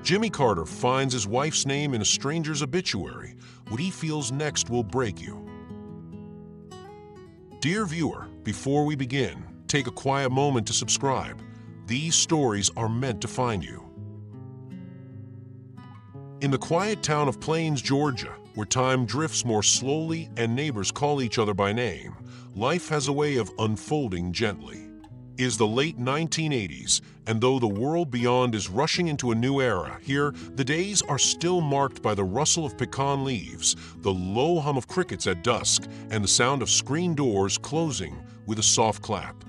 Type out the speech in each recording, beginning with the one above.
Jimmy Carter finds his wife's name in a stranger's obituary. What he feels next will break you. Dear viewer, before we begin, take a quiet moment to subscribe. These stories are meant to find you. In the quiet town of Plains, Georgia, where time drifts more slowly and neighbors call each other by name, life has a way of unfolding gently. It is the late 1980s, and though the world beyond is rushing into a new era, here the days are still marked by the rustle of pecan leaves, the low hum of crickets at dusk, and the sound of screen doors closing with a soft clap.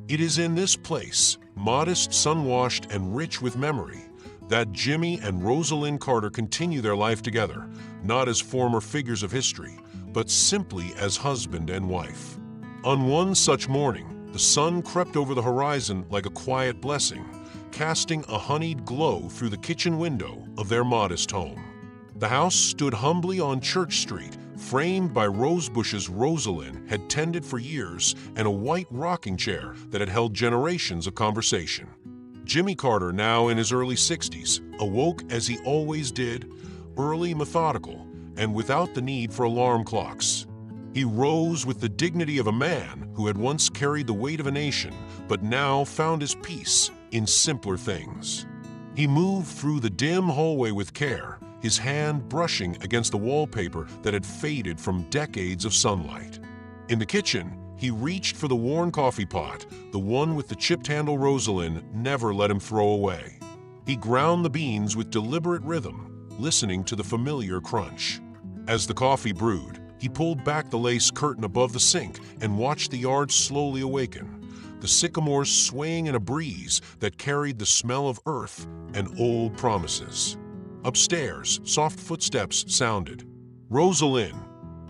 It is in this place, modest, sun-washed, and rich with memory, that Jimmy and Rosalynn Carter continue their life together, not as former figures of history, but simply as husband and wife. On one such morning, the sun crept over the horizon like a quiet blessing, casting a honeyed glow through the kitchen window of their modest home. The house stood humbly on Church Street, framed by rose bushes Rosalynn had tended for years and a white rocking chair that had held generations of conversation. Jimmy Carter, now in his early 60s, awoke as he always did, early, methodical, and without the need for alarm clocks. He rose with the dignity of a man who had once carried the weight of a nation, but now found his peace in simpler things. He moved through the dim hallway with care, his hand brushing against the wallpaper that had faded from decades of sunlight. In the kitchen, he reached for the worn coffee pot, the one with the chipped handle Rosalynn never let him throw away. He ground the beans with deliberate rhythm, listening to the familiar crunch. As the coffee brewed, he pulled back the lace curtain above the sink and watched the yard slowly awaken, the sycamores swaying in a breeze that carried the smell of earth and old promises. Upstairs, soft footsteps sounded. Rosalynn,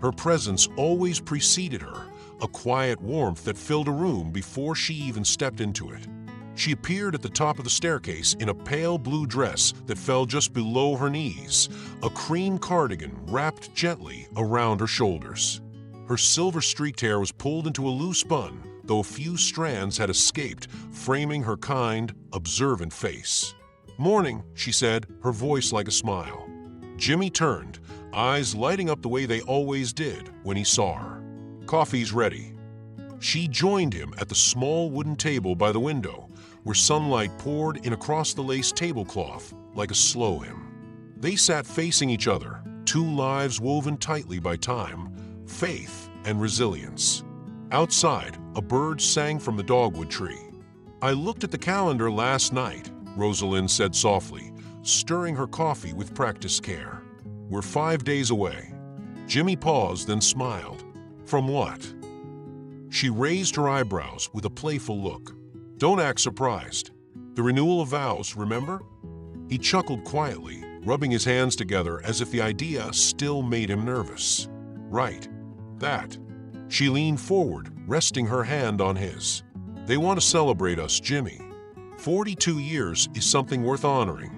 her presence always preceded her, a quiet warmth that filled a room before she even stepped into it. She appeared at the top of the staircase in a pale blue dress that fell just below her knees, a cream cardigan wrapped gently around her shoulders. Her silver-streaked hair was pulled into a loose bun, though a few strands had escaped, framing her kind, observant face. "Morning," she said, her voice like a smile. Jimmy turned, eyes lighting up the way they always did when he saw her. "Coffee's ready." She joined him at the small wooden table by the window, where sunlight poured in across the lace tablecloth like a slow hymn. They sat facing each other, two lives woven tightly by time, faith, and resilience. Outside, a bird sang from the dogwood tree. "I looked at the calendar last night," Rosalynn said softly, stirring her coffee with practiced care. "We're 5 days away." Jimmy paused, then smiled. "From what?" She raised her eyebrows with a playful look. "Don't act surprised. The renewal of vows, remember?" He chuckled quietly, rubbing his hands together as if the idea still made him nervous. "Right. That." She leaned forward, resting her hand on his. "They want to celebrate us, Jimmy. 42 years is something worth honoring."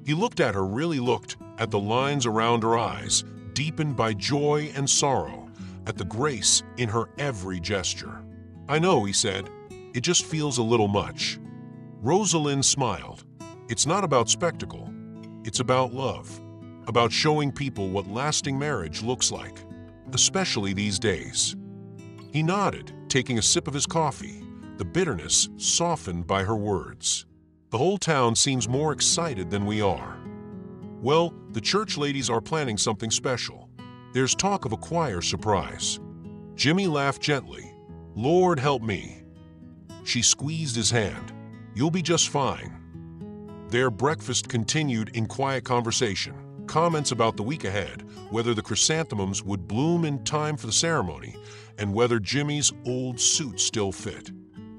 He looked at her, really looked, at the lines around her eyes, deepened by joy and sorrow, at the grace in her every gesture. "I know," he said. "It just feels a little much." Rosalynn smiled. "It's not about spectacle. It's about love. About showing people what lasting marriage looks like. Especially these days." He nodded, taking a sip of his coffee, the bitterness softened by her words. "The whole town seems more excited than we are." "Well, the church ladies are planning something special. There's talk of a choir surprise." Jimmy laughed gently. "Lord help me." She squeezed his hand. "You'll be just fine." Their breakfast continued in quiet conversation, comments about the week ahead, whether the chrysanthemums would bloom in time for the ceremony, and whether Jimmy's old suit still fit.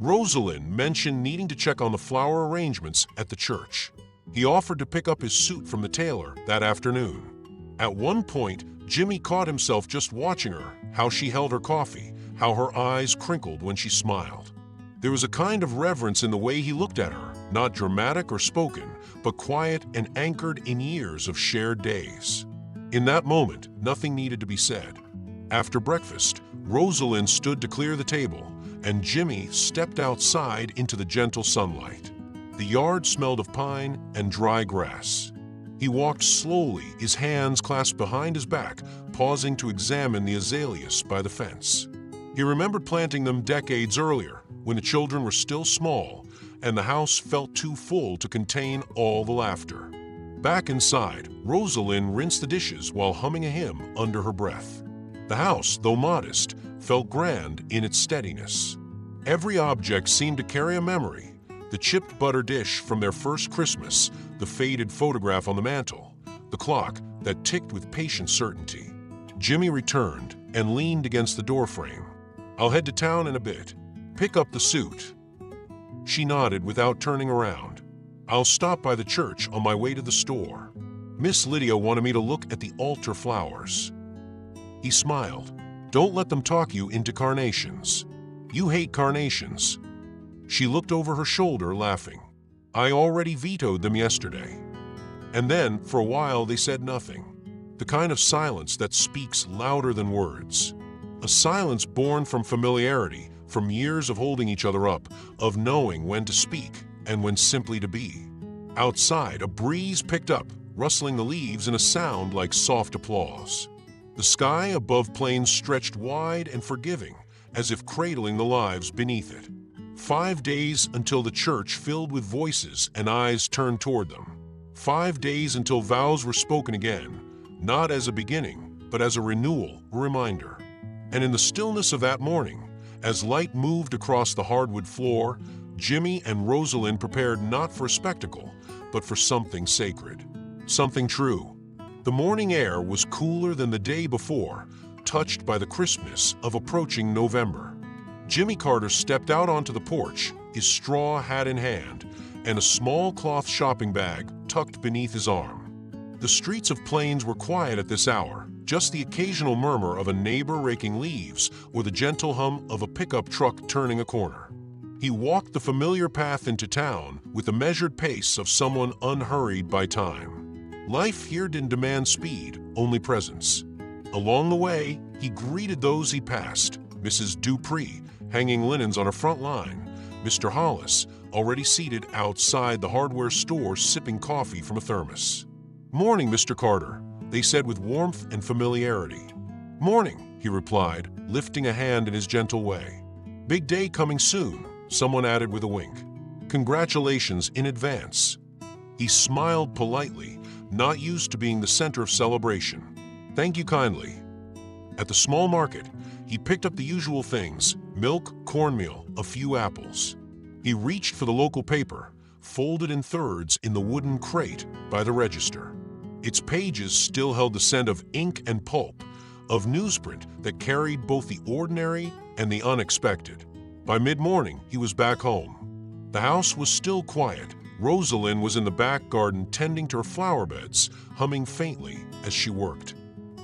Rosalynn mentioned needing to check on the flower arrangements at the church. He offered to pick up his suit from the tailor that afternoon. At one point, Jimmy caught himself just watching her, how she held her coffee, how her eyes crinkled when she smiled. There was a kind of reverence in the way he looked at her, not dramatic or spoken, but quiet and anchored in years of shared days. In that moment, nothing needed to be said. After breakfast, Rosalynn stood to clear the table, and Jimmy stepped outside into the gentle sunlight. The yard smelled of pine and dry grass. He walked slowly, his hands clasped behind his back, pausing to examine the azaleas by the fence. He remembered planting them decades earlier, when the children were still small and the house felt too full to contain all the laughter. Back inside, Rosalynn rinsed the dishes while humming a hymn under her breath. The house, though modest, felt grand in its steadiness. Every object seemed to carry a memory: the chipped butter dish from their first Christmas, the faded photograph on the mantel, the clock that ticked with patient certainty. Jimmy returned and leaned against the doorframe. "I'll head to town in a bit. Pick up the suit." She nodded without turning around. "I'll stop by the church on my way to the store. Miss Lydia wanted me to look at the altar flowers." He smiled. "Don't let them talk you into carnations. You hate carnations." She looked over her shoulder, laughing. "I already vetoed them yesterday." And then, for a while, they said nothing. The kind of silence that speaks louder than words. A silence born from familiarity, from years of holding each other up, of knowing when to speak and when simply to be. Outside, a breeze picked up, rustling the leaves in a sound like soft applause. The sky above Plains stretched wide and forgiving, as if cradling the lives beneath it. 5 days until the church filled with voices and eyes turned toward them. 5 days until vows were spoken again, not as a beginning, but as a renewal, a reminder. And in the stillness of that morning, as light moved across the hardwood floor, Jimmy and Rosalynn prepared not for a spectacle, but for something sacred, something true. The morning air was cooler than the day before, touched by the crispness of approaching November. Jimmy Carter stepped out onto the porch, his straw hat in hand, and a small cloth shopping bag tucked beneath his arm. The streets of Plains were quiet at this hour, just the occasional murmur of a neighbor raking leaves or the gentle hum of a pickup truck turning a corner. He walked the familiar path into town with the measured pace of someone unhurried by time. Life here didn't demand speed, only presence. Along the way, he greeted those he passed: Mrs. Dupree, hanging linens on her front line; Mr. Hollis, already seated outside the hardware store sipping coffee from a thermos. "Morning, Mr. Carter," they said with warmth and familiarity. "Morning," he replied, lifting a hand in his gentle way. "Big day coming soon," someone added with a wink. "Congratulations in advance." He smiled politely, not used to being the center of celebration. "Thank you kindly." At the small market, he picked up the usual things: milk, cornmeal, a few apples. He reached for the local paper, folded in thirds in the wooden crate by the register. Its pages still held the scent of ink and pulp, of newsprint that carried both the ordinary and the unexpected. By mid-morning, he was back home. The house was still quiet. Rosalynn was in the back garden tending to her flower beds, humming faintly as she worked.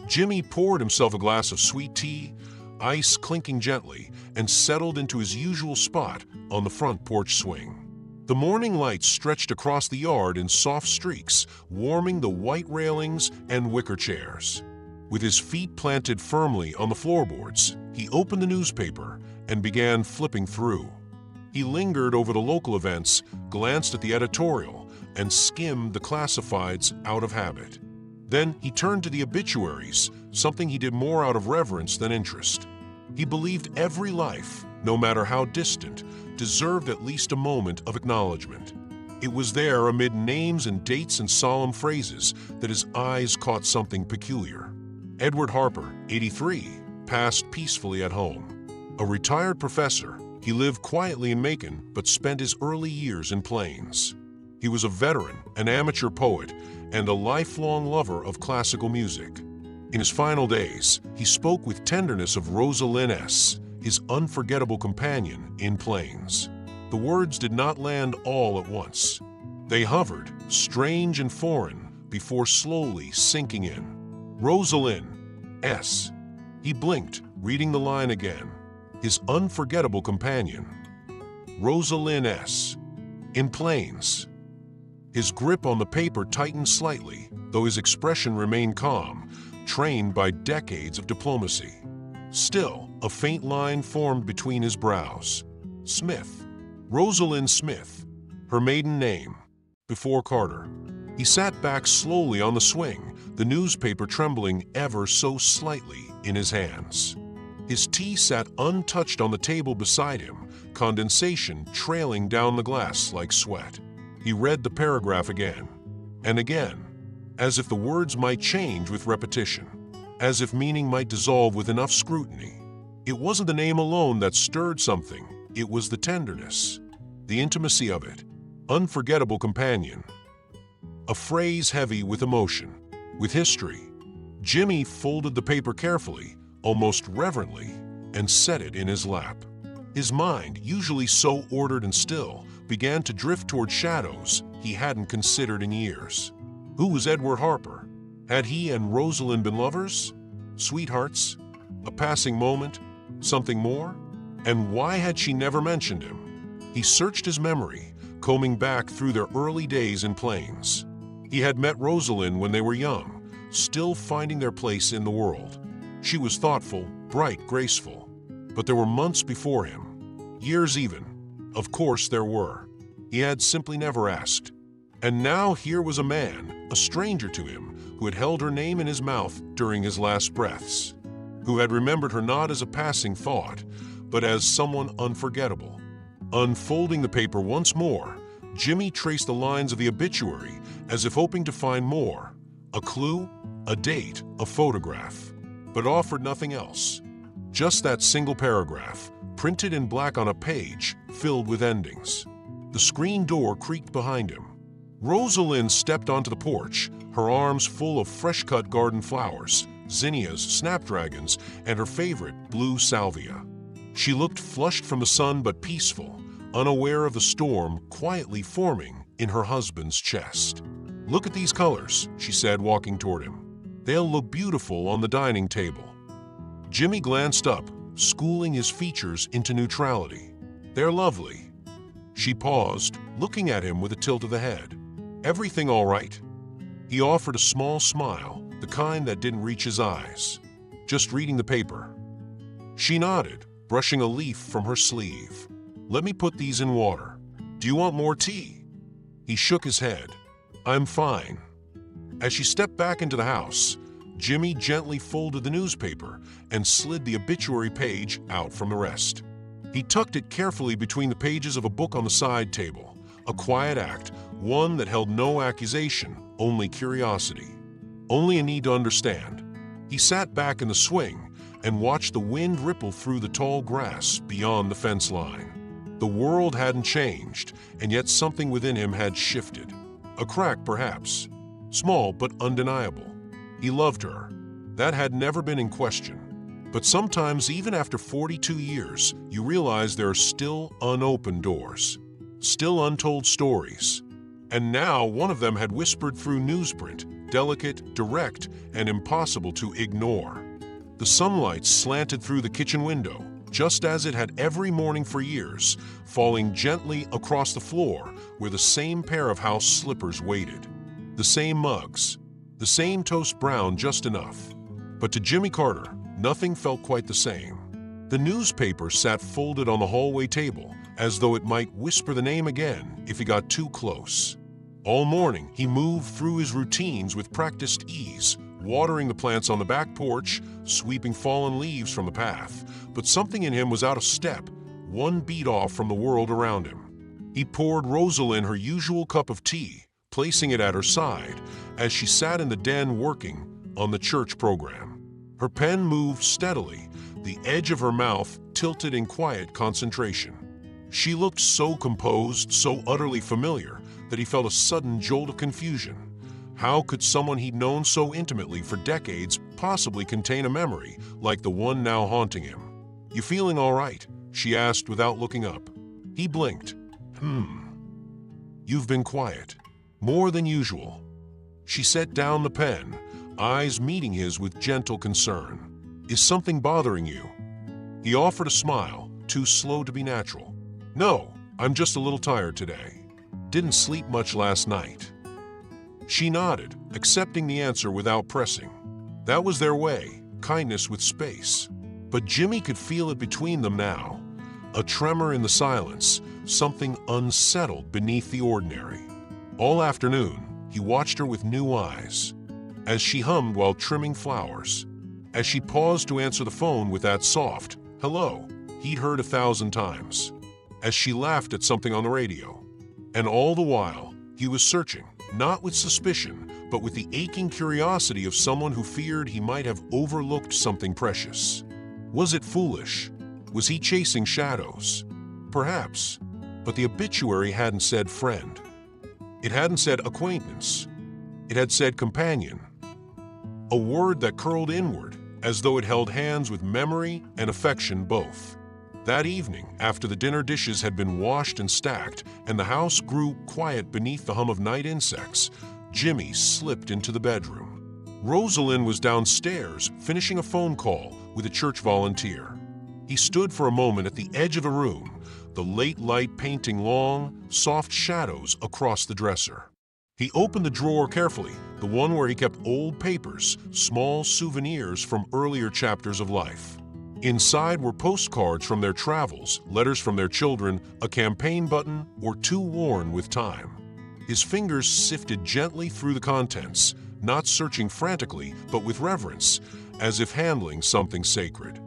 Jimmy poured himself a glass of sweet tea, ice clinking gently, and settled into his usual spot on the front porch swing. The morning light stretched across the yard in soft streaks, warming the white railings and wicker chairs. With his feet planted firmly on the floorboards, he opened the newspaper and began flipping through. He lingered over the local events, glanced at the editorial, and skimmed the classifieds out of habit. Then he turned to the obituaries, something he did more out of reverence than interest. He believed every life, no matter how distant, deserved at least a moment of acknowledgement. It was there, amid names and dates and solemn phrases, that his eyes caught something peculiar. Edward Harper, 83, passed peacefully at home. A retired professor, he lived quietly in Macon but spent his early years in Plains. He was a veteran, an amateur poet, and a lifelong lover of classical music. In his final days, he spoke with tenderness of Rosalynn S., his unforgettable companion in Plains. The words did not land all at once. They hovered, strange and foreign, before slowly sinking in. Rosalynn S. He blinked, reading the line again. His unforgettable companion. Rosalynn S. in Plains. His grip on the paper tightened slightly, though his expression remained calm, trained by decades of diplomacy. Still, a faint line formed between his brows. Smith. Rosalynn Smith. her maiden name, before Carter. He sat back slowly on the swing, the newspaper trembling ever so slightly in his hands. His tea sat untouched on the table beside him, condensation trailing down the glass like sweat. He read the paragraph again and again, as if the words might change with repetition, as if meaning might dissolve with enough scrutiny. It wasn't the name alone that stirred something, it was the tenderness, the intimacy of it. Unforgettable companion. A phrase heavy with emotion, with history. Jimmy folded the paper carefully, almost reverently, and set it in his lap. His mind, usually so ordered and still, began to drift toward shadows he hadn't considered in years. Who was Edward Harper? Had he and Rosalynn been lovers? Sweethearts? A passing moment? Something more? And why had she never mentioned him? He searched his memory, combing back through their early days in Plains. He had met Rosalynn when they were young, still finding their place in the world. She was thoughtful, bright, graceful. But there were months before him. Years even. Of course there were. He had simply never asked. And now here was a man, a stranger to him, who had held her name in his mouth during his last breaths. Who had remembered her not as a passing thought, but as someone unforgettable. Unfolding the paper once more, Jimmy traced the lines of the obituary as if hoping to find more. A clue, a date, a photograph. But offered nothing else. Just that single paragraph, printed in black on a page filled with endings. The screen door creaked behind him. Rosalynn stepped onto the porch, her arms full of fresh-cut garden flowers, zinnias, snapdragons, and her favorite, blue salvia. She looked flushed from the sun but peaceful, unaware of the storm quietly forming in her husband's chest. "Look at these colors," she said, walking toward him. "They'll look beautiful on the dining table." Jimmy glanced up, schooling his features into neutrality. "They're lovely." She paused, looking at him with a tilt of the head. "Everything all right?" He offered a small smile, the kind that didn't reach his eyes. "Just reading the paper." She nodded, brushing a leaf from her sleeve. "Let me put these in water. Do you want more tea?" He shook his head. "I'm fine." As she stepped back into the house, Jimmy gently folded the newspaper and slid the obituary page out from the rest. He tucked it carefully between the pages of a book on the side table, a quiet act, one that held no accusation, only curiosity, only a need to understand. He sat back in the swing and watched the wind ripple through the tall grass beyond the fence line. The world hadn't changed, and yet something within him had shifted. A crack, perhaps. Small but undeniable. He loved her. That had never been in question. But sometimes, even after 42 years, you realize there are still unopened doors. Still untold stories. And now one of them had whispered through newsprint, delicate, direct, and impossible to ignore. The sunlight slanted through the kitchen window, just as it had every morning for years, falling gently across the floor where the same pair of house slippers waited. The same mugs, the same toast brown just enough. But to Jimmy Carter, nothing felt quite the same. The newspaper sat folded on the hallway table, as though it might whisper the name again if he got too close. All morning, he moved through his routines with practiced ease, watering the plants on the back porch, sweeping fallen leaves from the path. But something in him was out of step, one beat off from the world around him. He poured Rosalynn her usual cup of tea, placing it at her side as she sat in the den working on the church program. Her pen moved steadily, the edge of her mouth tilted in quiet concentration. She looked so composed, so utterly familiar, that he felt a sudden jolt of confusion. How could someone he'd known so intimately for decades possibly contain a memory like the one now haunting him? "You feeling all right?" she asked without looking up. He blinked. "You've been quiet. More than usual." She set down the pen, eyes meeting his with gentle concern. "Is something bothering you?" He offered a smile, too slow to be natural. "No, I'm just a little tired today. Didn't sleep much last night." She nodded, accepting the answer without pressing. That was their way, kindness with space. But Jimmy could feel it between them now. A tremor in the silence, something unsettled beneath the ordinary. All afternoon, he watched her with new eyes. As she hummed while trimming flowers. As she paused to answer the phone with that soft, hello, he'd heard 1,000 times. As she laughed at something on the radio. And all the while, he was searching, not with suspicion, but with the aching curiosity of someone who feared he might have overlooked something precious. Was it foolish? Was he chasing shadows? Perhaps. But the obituary hadn't said friend. It hadn't said acquaintance. It had said companion. A word that curled inward, as though it held hands with memory and affection both. That evening, after the dinner dishes had been washed and stacked, and the house grew quiet beneath the hum of night insects, Jimmy slipped into the bedroom. Rosalynn was downstairs, finishing a phone call with a church volunteer. He stood for a moment at the edge of the room, the late light painting long, soft shadows across the dresser. He opened the drawer carefully, the one where he kept old papers, small souvenirs from earlier chapters of life. Inside were postcards from their travels, letters from their children, a campaign button, or two worn with time. His fingers sifted gently through the contents, not searching frantically, but with reverence, as if handling something sacred.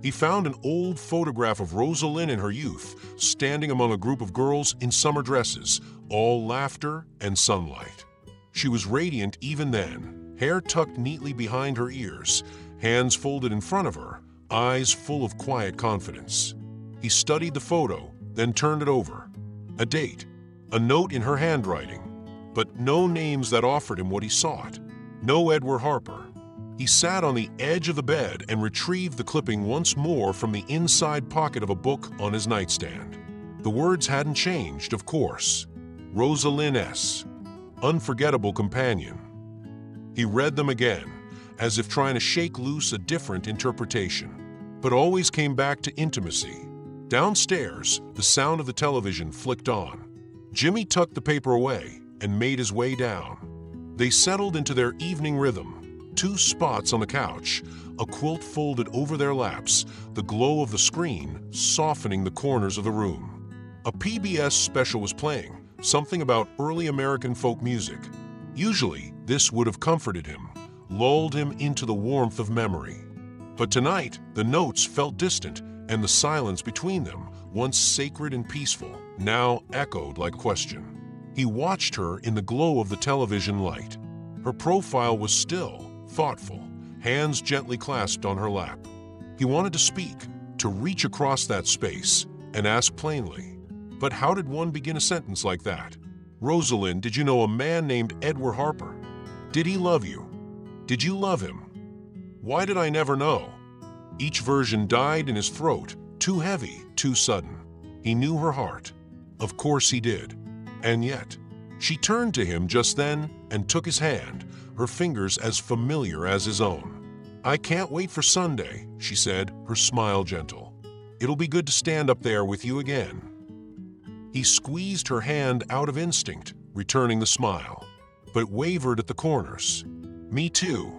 He found an old photograph of Rosalynn in her youth, standing among a group of girls in summer dresses, all laughter and sunlight. She was radiant even then, hair tucked neatly behind her ears, hands folded in front of her, eyes full of quiet confidence. He studied the photo, then turned it over. A date, a note in her handwriting, but no names that offered him what he sought. No Edward Harper. He sat on the edge of the bed and retrieved the clipping once more from the inside pocket of a book on his nightstand. The words hadn't changed, of course. Rosalynn S. Unforgettable companion. He read them again, as if trying to shake loose a different interpretation, but always came back to intimacy. Downstairs, the sound of the television flicked on. Jimmy tucked the paper away and made his way down. They settled into their evening rhythm. 2 spots on the couch, a quilt folded over their laps, the glow of the screen softening the corners of the room. A PBS special was playing, something about early American folk music. Usually, this would have comforted him, lulled him into the warmth of memory. But tonight, the notes felt distant, and the silence between them, once sacred and peaceful, now echoed like question. He watched her in the glow of the television light. Her profile was still, thoughtful, hands gently clasped on her lap. He wanted to speak, to reach across that space, and ask plainly, but how did one begin a sentence like that? Rosalynn, did you know a man named Edward Harper? Did he love you? Did you love him? Why did I never know? Each version died in his throat, too heavy, too sudden. He knew her heart. Of course he did. And yet, she turned to him just then and took his hand, her fingers as familiar as his own. I can't wait for Sunday, she said, her smile gentle. It'll be good to stand up there with you again. He squeezed her hand out of instinct, returning the smile, but wavered at the corners. Me too.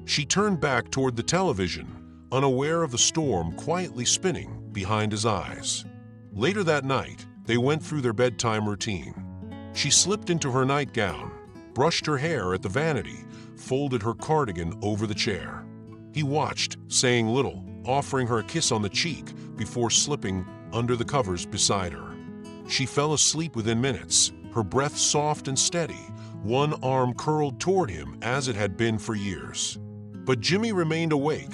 She turned back toward the television, unaware of the storm quietly spinning behind his eyes. Later that night, they went through their bedtime routine. She slipped into her nightgown, brushed her hair at the vanity, folded her cardigan over the chair. He watched, saying little, offering her a kiss on the cheek before slipping under the covers beside her. She fell asleep within minutes, her breath soft and steady, one arm curled toward him as it had been for years. But Jimmy remained awake,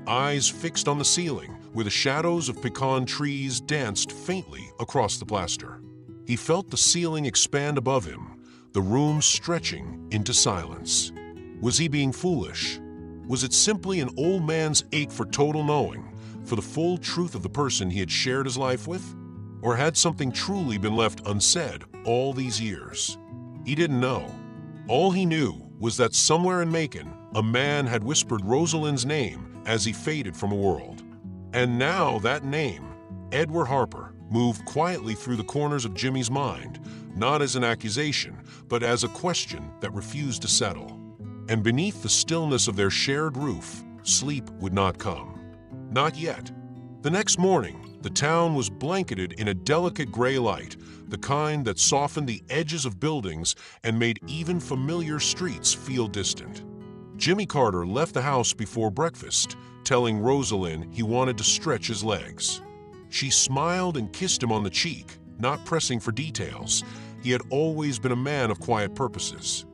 eyes fixed on the ceiling, where the shadows of pecan trees danced faintly across the plaster. He felt the ceiling expand above him, the room stretching into silence. Was he being foolish? Was it simply an old man's ache for total knowing, for the full truth of the person he had shared his life with? Or had something truly been left unsaid all these years? He didn't know. All he knew was that somewhere in Macon, a man had whispered Rosalynn's name as he faded from the world. And now that name, Edward Harper, moved quietly through the corners of Jimmy's mind, not as an accusation, but as a question that refused to settle. And beneath the stillness of their shared roof, sleep would not come. Not yet. The next morning, The town was blanketed in a delicate gray light, the kind that softened the edges of buildings and made even familiar streets feel distant. Jimmy Carter left the house before breakfast, telling Rosalynn he wanted to stretch his legs. She smiled and kissed him on the cheek, not pressing for details. He had always been a man of quiet purposes.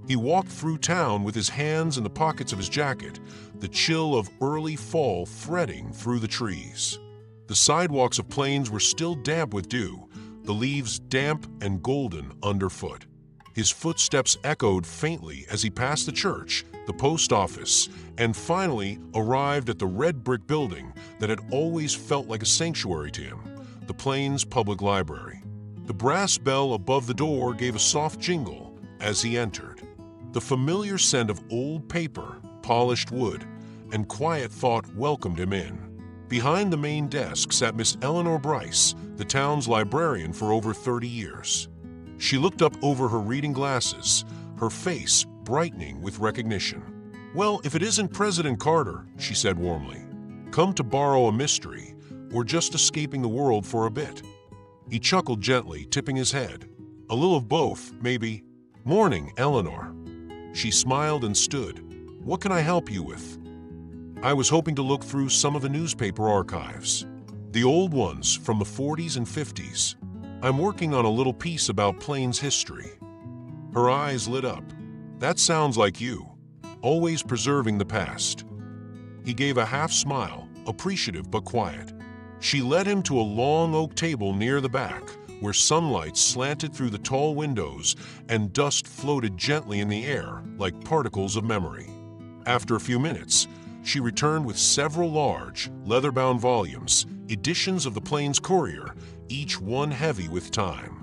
He walked through town with his hands in the pockets of his jacket, the chill of early fall threading through the trees. The sidewalks of Plains were still damp with dew, the leaves damp and golden underfoot. His footsteps echoed faintly as he passed the church, the post office, and finally arrived at the red brick building that had always felt like a sanctuary to him, the Plains Public Library. The brass bell above the door gave a soft jingle as he entered. The familiar scent of old paper, polished wood, and quiet thought welcomed him in. Behind the main desk sat Miss Eleanor Bryce, the town's librarian for over 30 years. She looked up over her reading glasses, her face brightening with recognition. "Well, if it isn't President Carter," she said warmly. "Come to borrow a mystery, or just escaping the world for a bit?" He chuckled gently, tipping his head. "A little of both, maybe." "Morning, Eleanor." She smiled and stood. "What can I help you with?" "I was hoping to look through some of the newspaper archives. The old ones from the 40s and 50s. I'm working on a little piece about Plains history." Her eyes lit up. "That sounds like you, always preserving the past." He gave a half smile, appreciative but quiet. She led him to a long oak table near the back, where sunlight slanted through the tall windows and dust floated gently in the air like particles of memory. After a few minutes, she returned with several large, leather-bound volumes, editions of the Plains Courier, each one heavy with time.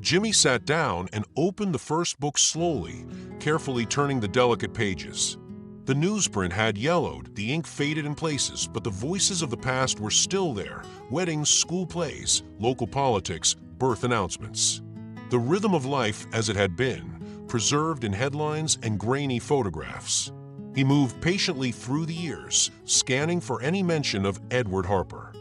Jimmy sat down and opened the first book slowly, carefully turning the delicate pages. The newsprint had yellowed, the ink faded in places, but the voices of the past were still there: weddings, school plays, local politics, birth announcements. The rhythm of life as it had been, preserved in headlines and grainy photographs. He moved patiently through the years, scanning for any mention of Edward Harper.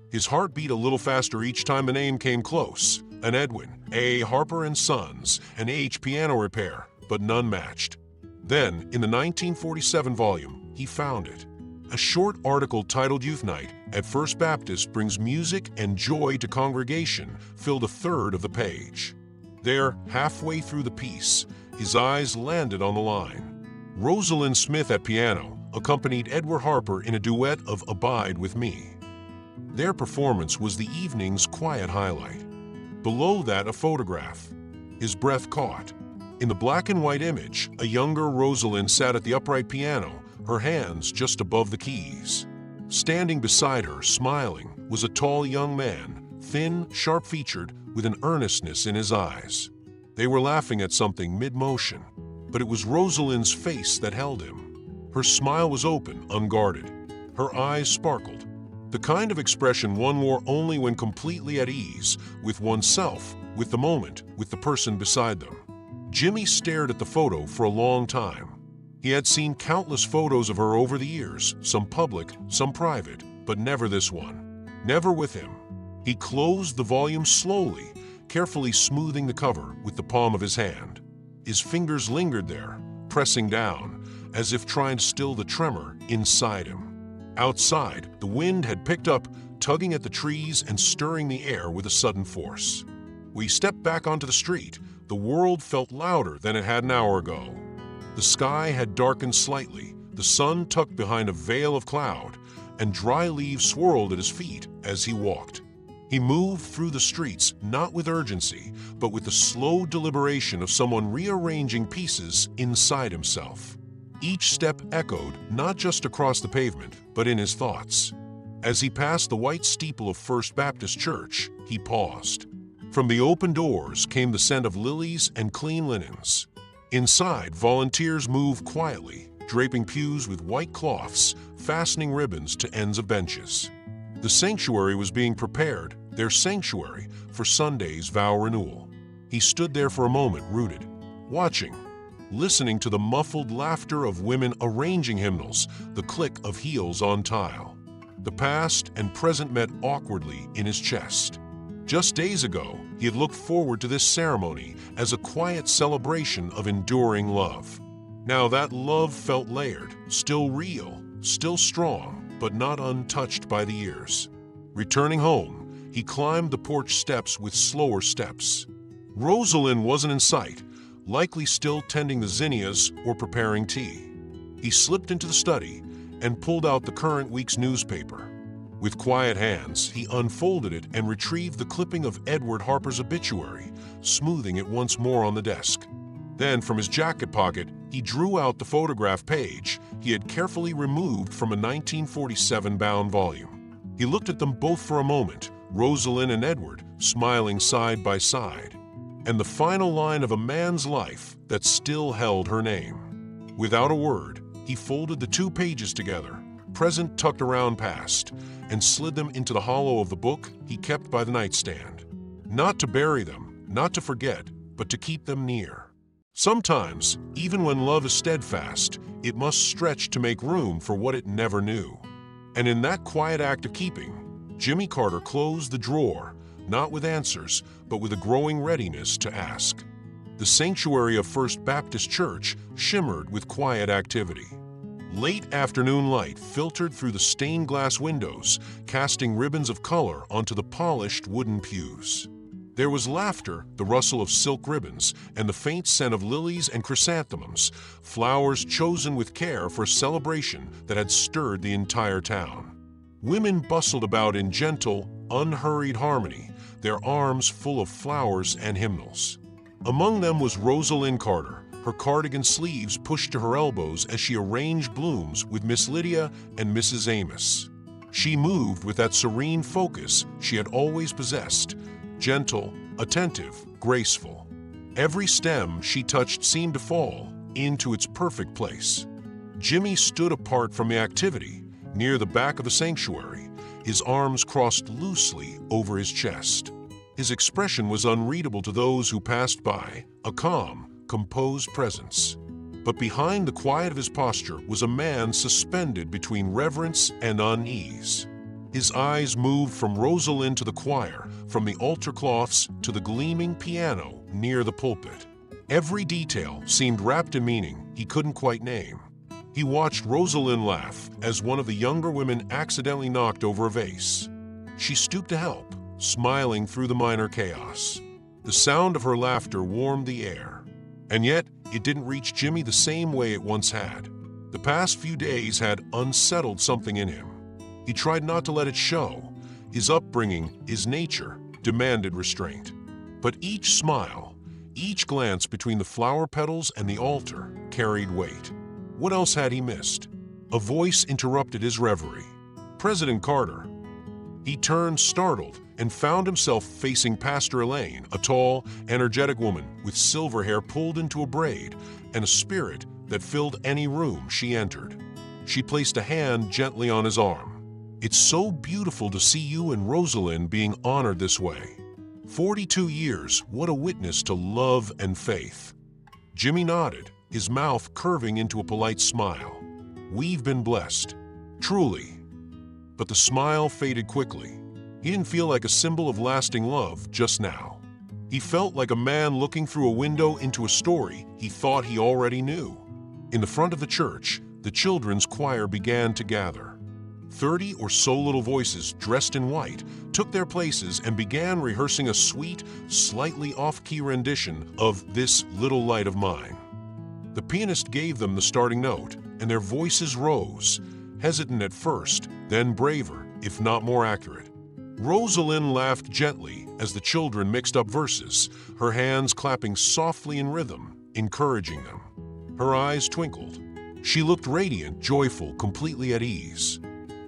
His heart beat a little faster each time a name came close. An Edwin, A. Harper and Sons, an H. piano repair, but none matched. Then, in the 1947 volume, he found it. A short article titled "Youth Night at First Baptist Brings Music and Joy to Congregation" filled a third of the page. There, halfway through the piece, his eyes landed on the line: "Rosalynn Smith at piano accompanied Edward Harper in a duet of Abide With Me." Their performance was the evening's quiet highlight. Below that, a photograph. His breath caught. In the black and white image, a younger Rosalynn sat at the upright piano, her hands just above the keys. Standing beside her, smiling, was a tall young man, thin, sharp-featured, with an earnestness in his eyes. They were laughing at something mid-motion, but it was Rosalynn's face that held him. Her smile was open, unguarded. Her eyes sparkled. The kind of expression one wore only when completely at ease, with oneself, with the moment, with the person beside them. Jimmy stared at the photo for a long time. He had seen countless photos of her over the years, some public, some private, but never this one. Never with him. He closed the volume slowly, carefully smoothing the cover with the palm of his hand. His fingers lingered there, pressing down, as if trying to still the tremor inside him. Outside, the wind had picked up, tugging at the trees and stirring the air with a sudden force. We stepped back onto the street. The world felt louder than it had an hour ago. The sky had darkened slightly, the sun tucked behind a veil of cloud, and dry leaves swirled at his feet as he walked. He moved through the streets, not with urgency, but with the slow deliberation of someone rearranging pieces inside himself. Each step echoed not just across the pavement, but in his thoughts. As he passed the white steeple of First Baptist Church, he paused. From the open doors came the scent of lilies and clean linens. Inside, volunteers moved quietly, draping pews with white cloths, fastening ribbons to ends of benches. The sanctuary was being prepared, their sanctuary, for Sunday's vow renewal. He stood there for a moment, rooted, watching, listening to the muffled laughter of women arranging hymnals, the click of heels on tile. The past and present met awkwardly in his chest. Just days ago, he had looked forward to this ceremony as a quiet celebration of enduring love. Now that love felt layered, still real, still strong, but not untouched by the years. Returning home, he climbed the porch steps with slower steps. Rosalynn wasn't in sight, likely still tending the zinnias or preparing tea. He slipped into the study and pulled out the current week's newspaper. With quiet hands, he unfolded it and retrieved the clipping of Edward Harper's Obituary, smoothing it once more on the desk. Then, from his jacket pocket, he drew out the photograph page he had carefully removed from a 1947 bound volume. He looked at them both for a moment, Rosalynn and Edward smiling side by side, and the final line of a man's life that still held her name. Without a word, he folded the two pages together, present tucked around past, and slid them into the hollow of the book he kept by the nightstand. Not to bury them, not to forget, but to keep them near. Sometimes, even when love is steadfast, it must stretch to make room for what it never knew. And in that quiet act of keeping, Jimmy Carter closed the drawer, not with answers, but with a growing readiness to ask. The sanctuary of First Baptist Church shimmered with quiet activity. Late afternoon light filtered through the stained glass windows, casting ribbons of color onto the polished wooden pews. There was laughter, the rustle of silk ribbons, and the faint scent of lilies and chrysanthemums, flowers chosen with care for a celebration that had stirred the entire town. Women bustled about in gentle, unhurried harmony, their arms full of flowers and hymnals. Among them was Rosalynn Carter, her cardigan sleeves pushed to her elbows as she arranged blooms with Miss Lydia and Mrs. Amos. She moved with that serene focus she had always possessed, gentle, attentive, graceful. Every stem she touched seemed to fall into its perfect place. Jimmy stood apart from the activity, near the back of the sanctuary, his arms crossed loosely over his chest. His expression was unreadable to those who passed by, a calm, composed presence. But behind the quiet of his posture was a man suspended between reverence and unease. His eyes moved from Rosalynn to the choir, from the altar cloths to the gleaming piano near the pulpit. Every detail seemed wrapped in meaning he couldn't quite name. He watched Rosalynn laugh as one of the younger women accidentally knocked over a vase. She stooped to help, smiling through the minor chaos. The sound of her laughter warmed the air. And yet, it didn't reach Jimmy the same way it once had. The past few days had unsettled something in him. He tried not to let it show. His upbringing, his nature, demanded restraint. But each smile, each glance between the flower petals and the altar carried weight. What else had he missed? A voice interrupted his reverie. President Carter. He turned startled and found himself facing Pastor Elaine, a tall, energetic woman with silver hair pulled into a braid and a spirit that filled any room she entered. She placed a hand gently on his arm. "It's so beautiful to see you and Rosalynn being honored this way. 42 years, what a witness to love and faith." Jimmy nodded, his mouth curving into a polite smile. "We've been blessed. Truly." But the smile faded quickly. He didn't feel like a symbol of lasting love just now. He felt like a man looking through a window into a story he thought he already knew. In the front of the church, the children's choir began to gather. 30 or so little voices dressed in white took their places and began rehearsing a sweet, slightly off-key rendition of "This Little Light of Mine." The pianist gave them the starting note, and their voices rose, hesitant at first, then braver, if not more accurate. Rosalynn laughed gently as the children mixed up verses, her hands clapping softly in rhythm, encouraging them. Her eyes twinkled. She looked radiant, joyful, completely at ease.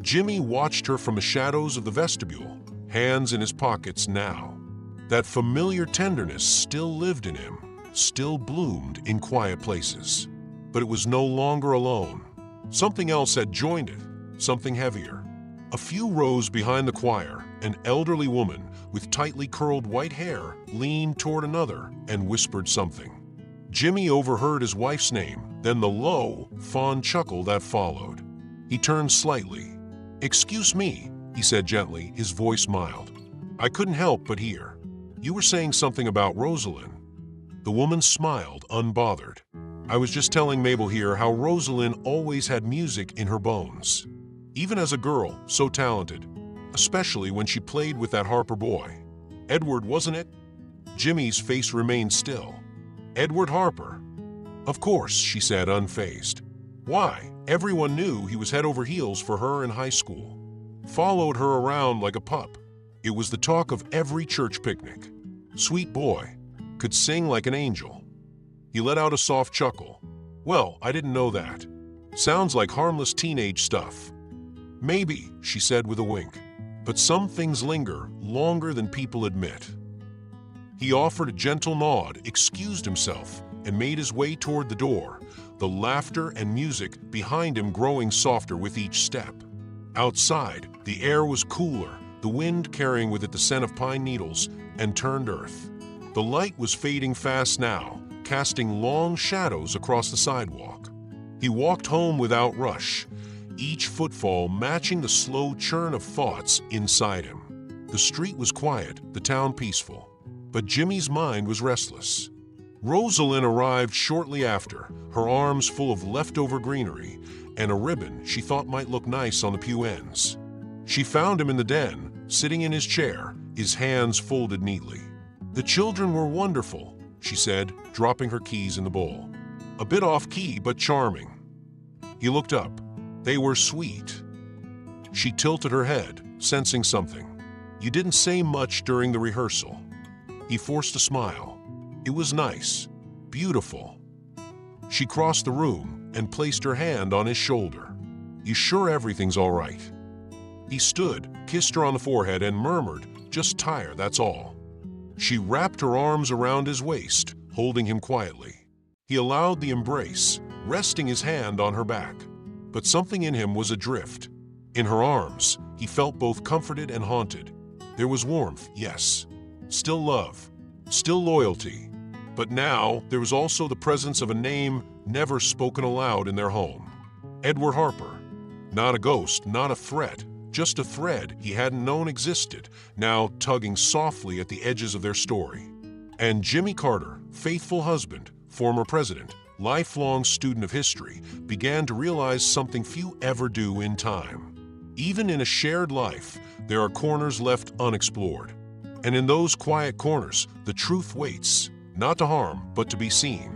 Jimmy watched her from the shadows of the vestibule, hands in his pockets now. That familiar tenderness still lived in him, still bloomed in quiet places. But it was no longer alone. Something else had joined it, something heavier. A few rows behind the choir, an elderly woman with tightly curled white hair leaned toward another and whispered something. Jimmy overheard his wife's name, then the low, fond chuckle that followed. He turned slightly. "Excuse me," he said gently, his voice mild. "I couldn't help but hear. You were saying something about Rosalynn." The woman smiled, unbothered. "I was just telling Mabel here how Rosalynn always had music in her bones. Even as a girl, so talented, especially when she played with that Harper boy. Edward, wasn't it?" Jimmy's face remained still. "Edward Harper?" "Of course," she said, unfazed. "Why, everyone knew he was head over heels for her in high school. Followed her around like a pup. It was the talk of every church picnic. Sweet boy. Could sing like an angel." He let out a soft chuckle. "Well, I didn't know that. Sounds like harmless teenage stuff." "Maybe," she said with a wink. "But some things linger longer than people admit." He offered a gentle nod, excused himself, and made his way toward the door, the laughter and music behind him growing softer with each step. Outside, the air was cooler, the wind carrying with it the scent of pine needles and turned earth. The light was fading fast now, casting long shadows across the sidewalk. He walked home without rush, each footfall matching the slow churn of thoughts inside him. The street was quiet, the town peaceful, but Jimmy's mind was restless. Rosalynn arrived shortly after, her arms full of leftover greenery and a ribbon she thought might look nice on the pew ends. She found him in the den, sitting in his chair, his hands folded neatly. "The children were wonderful," she said, dropping her keys in the bowl. "A bit off-key, but charming." He looked up. "They were sweet." She tilted her head, sensing something. "You didn't say much during the rehearsal." He forced a smile. "It was nice. Beautiful." She crossed the room and placed her hand on his shoulder. "You sure everything's all right?" He stood, kissed her on the forehead, and murmured, "Just tired, that's all." She wrapped her arms around his waist, holding him quietly. He allowed the embrace, resting his hand on her back. But something in him was adrift. In her arms, he felt both comforted and haunted. There was warmth, yes. Still love. Still loyalty. But now there was also the presence of a name never spoken aloud in their home. Edward Harper. Not a ghost, not a threat, just a thread he hadn't known existed, now tugging softly at the edges of their story. And Jimmy Carter, faithful husband, former president, lifelong student of history, began to realize something few ever do in time. Even in a shared life, there are corners left unexplored. And in those quiet corners, the truth waits, not to harm, but to be seen.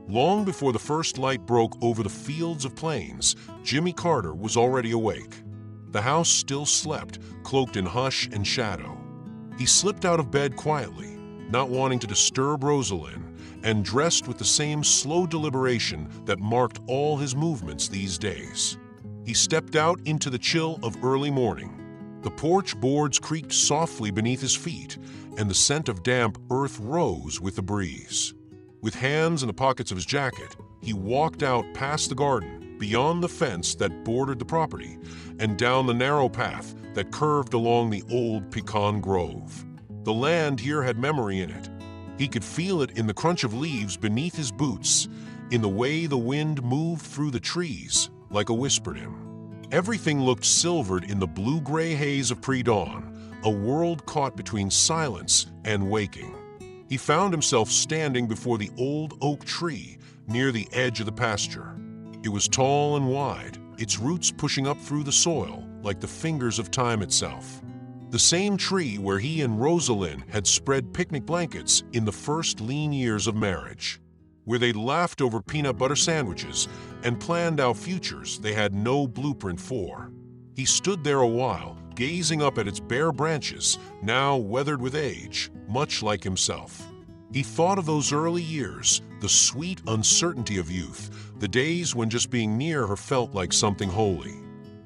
Long before the first light broke over the fields of plains, Jimmy Carter was already awake. The house still slept, cloaked in hush and shadow. He slipped out of bed quietly, not wanting to disturb Rosalynn, and dressed with the same slow deliberation that marked all his movements these days. He stepped out into the chill of early morning. The porch boards creaked softly beneath his feet, and the scent of damp earth rose with the breeze. With hands in the pockets of his jacket, he walked out past the garden, beyond the fence that bordered the property, and down the narrow path that curved along the old pecan grove. The land here had memory in it. He could feel it in the crunch of leaves beneath his boots, in the way the wind moved through the trees like a whisper to him. Everything looked silvered in the blue-gray haze of pre-dawn, a world caught between silence and waking. He found himself standing before the old oak tree near the edge of the pasture. It was tall and wide, its roots pushing up through the soil like the fingers of time itself. The same tree where he and Rosalynn had spread picnic blankets in the first lean years of marriage, where they'd laughed over peanut butter sandwiches and planned out futures they had no blueprint for. He stood there a while, gazing up at its bare branches, now weathered with age, much like himself. He thought of those early years, the sweet uncertainty of youth, the days when just being near her felt like something holy.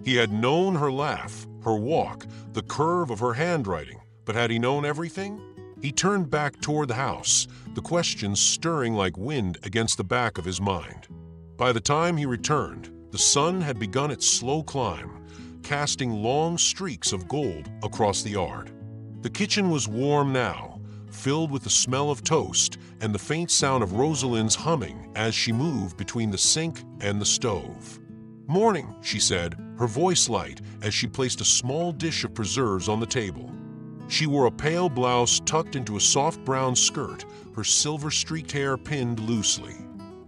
He had known her laugh, her walk, the curve of her handwriting, but had he known everything? He turned back toward the house, the questions stirring like wind against the back of his mind. By the time he returned, the sun had begun its slow climb, casting long streaks of gold across the yard. The kitchen was warm now, filled with the smell of toast and the faint sound of Rosalynn's humming as she moved between the sink and the stove. "Morning," she said, her voice light as she placed a small dish of preserves on the table. She wore a pale blouse tucked into a soft brown skirt, her silver-streaked hair pinned loosely.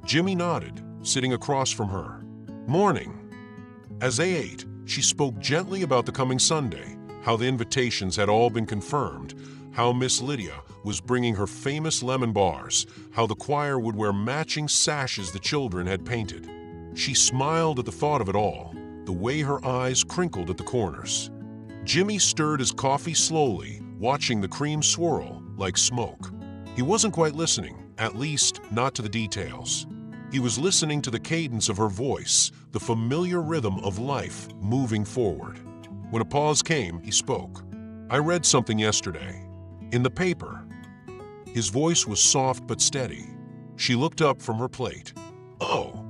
Jimmy nodded, sitting across from her. "Morning." As they ate, she spoke gently about the coming Sunday, how the invitations had all been confirmed, how Miss Lydia was bringing her famous lemon bars, how the choir would wear matching sashes the children had painted. She smiled at the thought of it all, the way her eyes crinkled at the corners. Jimmy stirred his coffee slowly, watching the cream swirl like smoke. He wasn't quite listening, at least not to the details. He was listening to the cadence of her voice, the familiar rhythm of life moving forward. When a pause came, he spoke. "I read something yesterday. In the paper." His voice was soft but steady. She looked up from her plate. "Oh,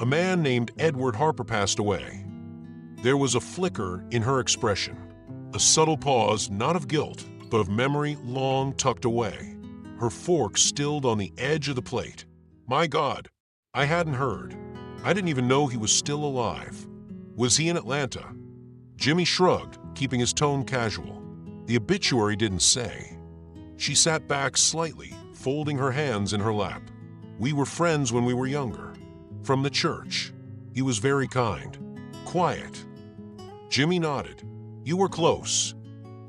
a man named Edward Harper passed away." There was a flicker in her expression, a subtle pause not of guilt, but of memory long tucked away. Her fork stilled on the edge of the plate. "My God, I hadn't heard. I didn't even know he was still alive. Was he in Atlanta?" Jimmy shrugged, keeping his tone casual. The obituary didn't say. She sat back slightly, folding her hands in her lap. "We were friends when we were younger. From the church. He was very kind. Quiet." Jimmy nodded. "You were close."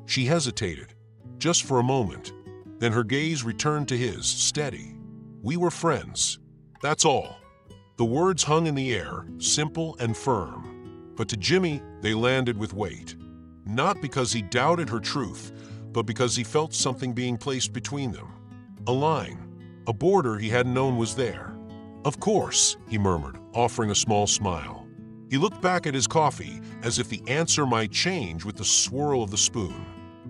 She hesitated, just for a moment. Then her gaze returned to his, steady. "We were friends. That's all." The words hung in the air, simple and firm. But to Jimmy, they landed with weight. Not because he doubted her truth, but because he felt something being placed between them. A line, a border he hadn't known was there. "Of course," he murmured, offering a small smile. He looked back at his coffee as if the answer might change with the swirl of the spoon.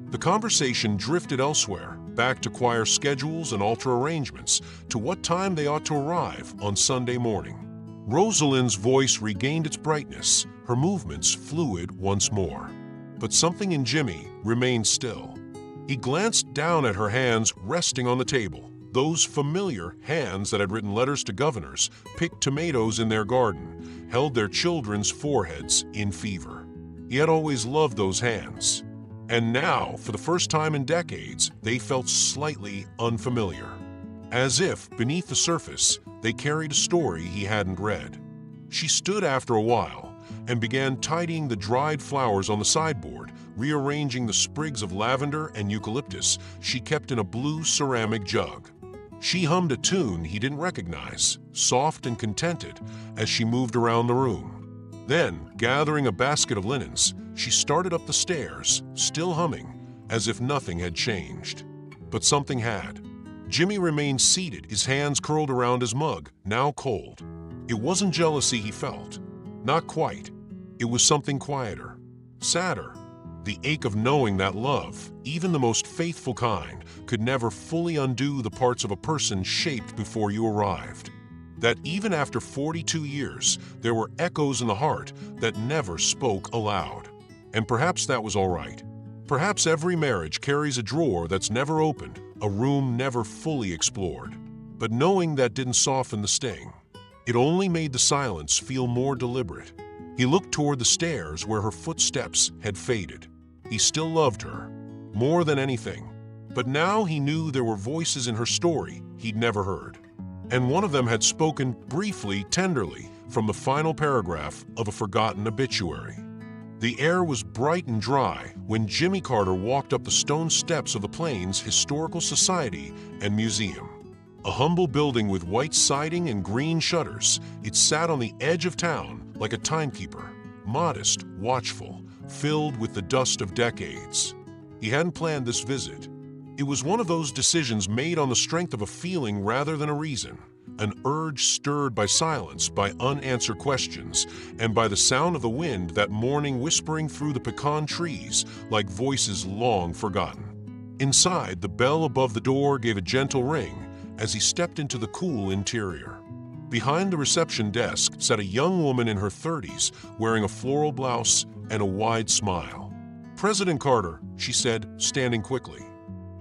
The conversation drifted elsewhere, back to choir schedules and altar arrangements, to what time they ought to arrive on Sunday morning. Rosalynn's voice regained its brightness, her movements fluid once more. But something in Jimmy remained still. He glanced down at her hands resting on the table, those familiar hands that had written letters to governors, picked tomatoes in their garden, held their children's foreheads in fever. He had always loved those hands. And now, for the first time in decades, they felt slightly unfamiliar. As if, beneath the surface, they carried a story he hadn't read. She stood after a while and began tidying the dried flowers on the sideboard, rearranging the sprigs of lavender and eucalyptus she kept in a blue ceramic jug. She hummed a tune he didn't recognize, soft and contented, as she moved around the room. Then, gathering a basket of linens, she started up the stairs, still humming, as if nothing had changed. But something had. Jimmy remained seated, his hands curled around his mug, now cold. It wasn't jealousy he felt. Not quite. It was something quieter, sadder. The ache of knowing that love, even the most faithful kind, could never fully undo the parts of a person shaped before you arrived. That even after 42 years, there were echoes in the heart that never spoke aloud. And perhaps that was all right. Perhaps every marriage carries a drawer that's never opened, a room never fully explored. But knowing that didn't soften the sting. It only made the silence feel more deliberate. He looked toward the stairs where her footsteps had faded. He still loved her, more than anything. But now he knew there were voices in her story he'd never heard. And one of them had spoken briefly, tenderly, from the final paragraph of a forgotten obituary. The air was bright and dry when Jimmy Carter walked up the stone steps of the Plains Historical Society and Museum. A humble building with white siding and green shutters, it sat on the edge of town like a timekeeper, modest, watchful, filled with the dust of decades. He hadn't planned this visit. It was one of those decisions made on the strength of a feeling rather than a reason, an urge stirred by silence, by unanswered questions, and by the sound of the wind that morning whispering through the pecan trees like voices long forgotten. Inside, the bell above the door gave a gentle ring as he stepped into the cool interior. Behind the reception desk sat a young woman in her 30s, wearing a floral blouse and a wide smile. "President Carter," she said, standing quickly.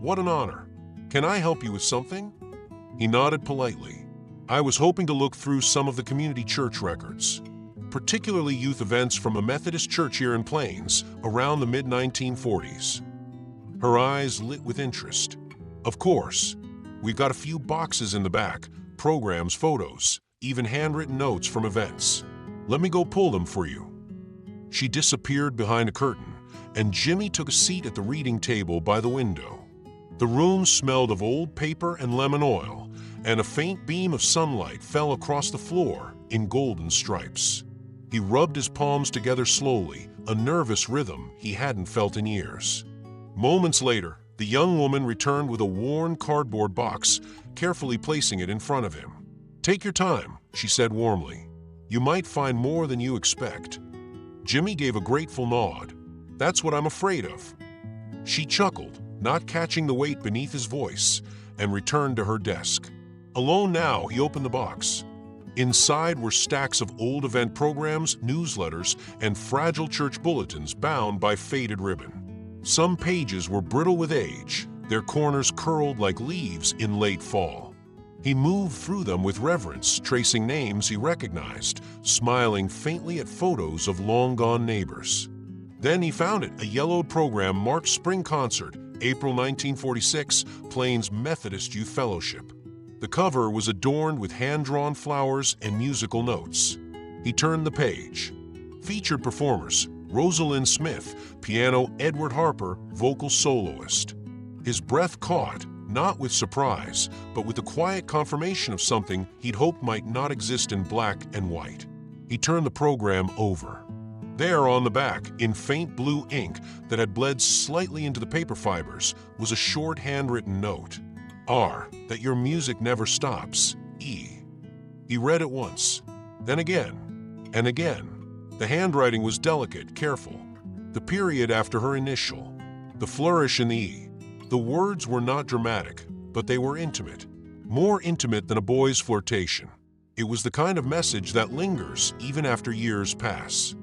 "What an honor. Can I help you with something?" He nodded politely. "I was hoping to look through some of the community church records." particularly youth events from a Methodist church here in Plains around the mid-1940s. Her eyes lit with interest. "Of course. We've got a few boxes in the back, programs, photos, even handwritten notes from events. Let me go pull them for you." She disappeared behind a curtain, and Jimmy took a seat at the reading table by the window. The room smelled of old paper and lemon oil, and a faint beam of sunlight fell across the floor in golden stripes. He rubbed his palms together slowly, a nervous rhythm he hadn't felt in years. Moments later, the young woman returned with a worn cardboard box, carefully placing it in front of him. "Take your time," she said warmly. "You might find more than you expect." Jimmy gave a grateful nod. "That's what I'm afraid of." She chuckled, not catching the weight beneath his voice, and returned to her desk. Alone now, he opened the box. Inside were stacks of old event programs, newsletters, and fragile church bulletins bound by faded ribbon. Some pages were brittle with age, their corners curled like leaves in late fall. He moved through them with reverence, tracing names he recognized, smiling faintly at photos of long-gone neighbors. Then he found it, a yellowed program marked Spring Concert, April 1946, Plains Methodist Youth Fellowship. The cover was adorned with hand-drawn flowers and musical notes. He turned the page. Featured performers: Rosalynn Smith, piano; Edward Harper, vocal soloist. His breath caught, not with surprise, but with the quiet confirmation of something he'd hoped might not exist in black and white. He turned the program over. There on the back, in faint blue ink that had bled slightly into the paper fibers, was a short handwritten note. R, that your music never stops. E. He read it once, then again, and again. The handwriting was delicate, careful. The period after her initial. The flourish in the E. The words were not dramatic, but they were intimate. More intimate than a boy's flirtation. It was the kind of message that lingers even after years pass.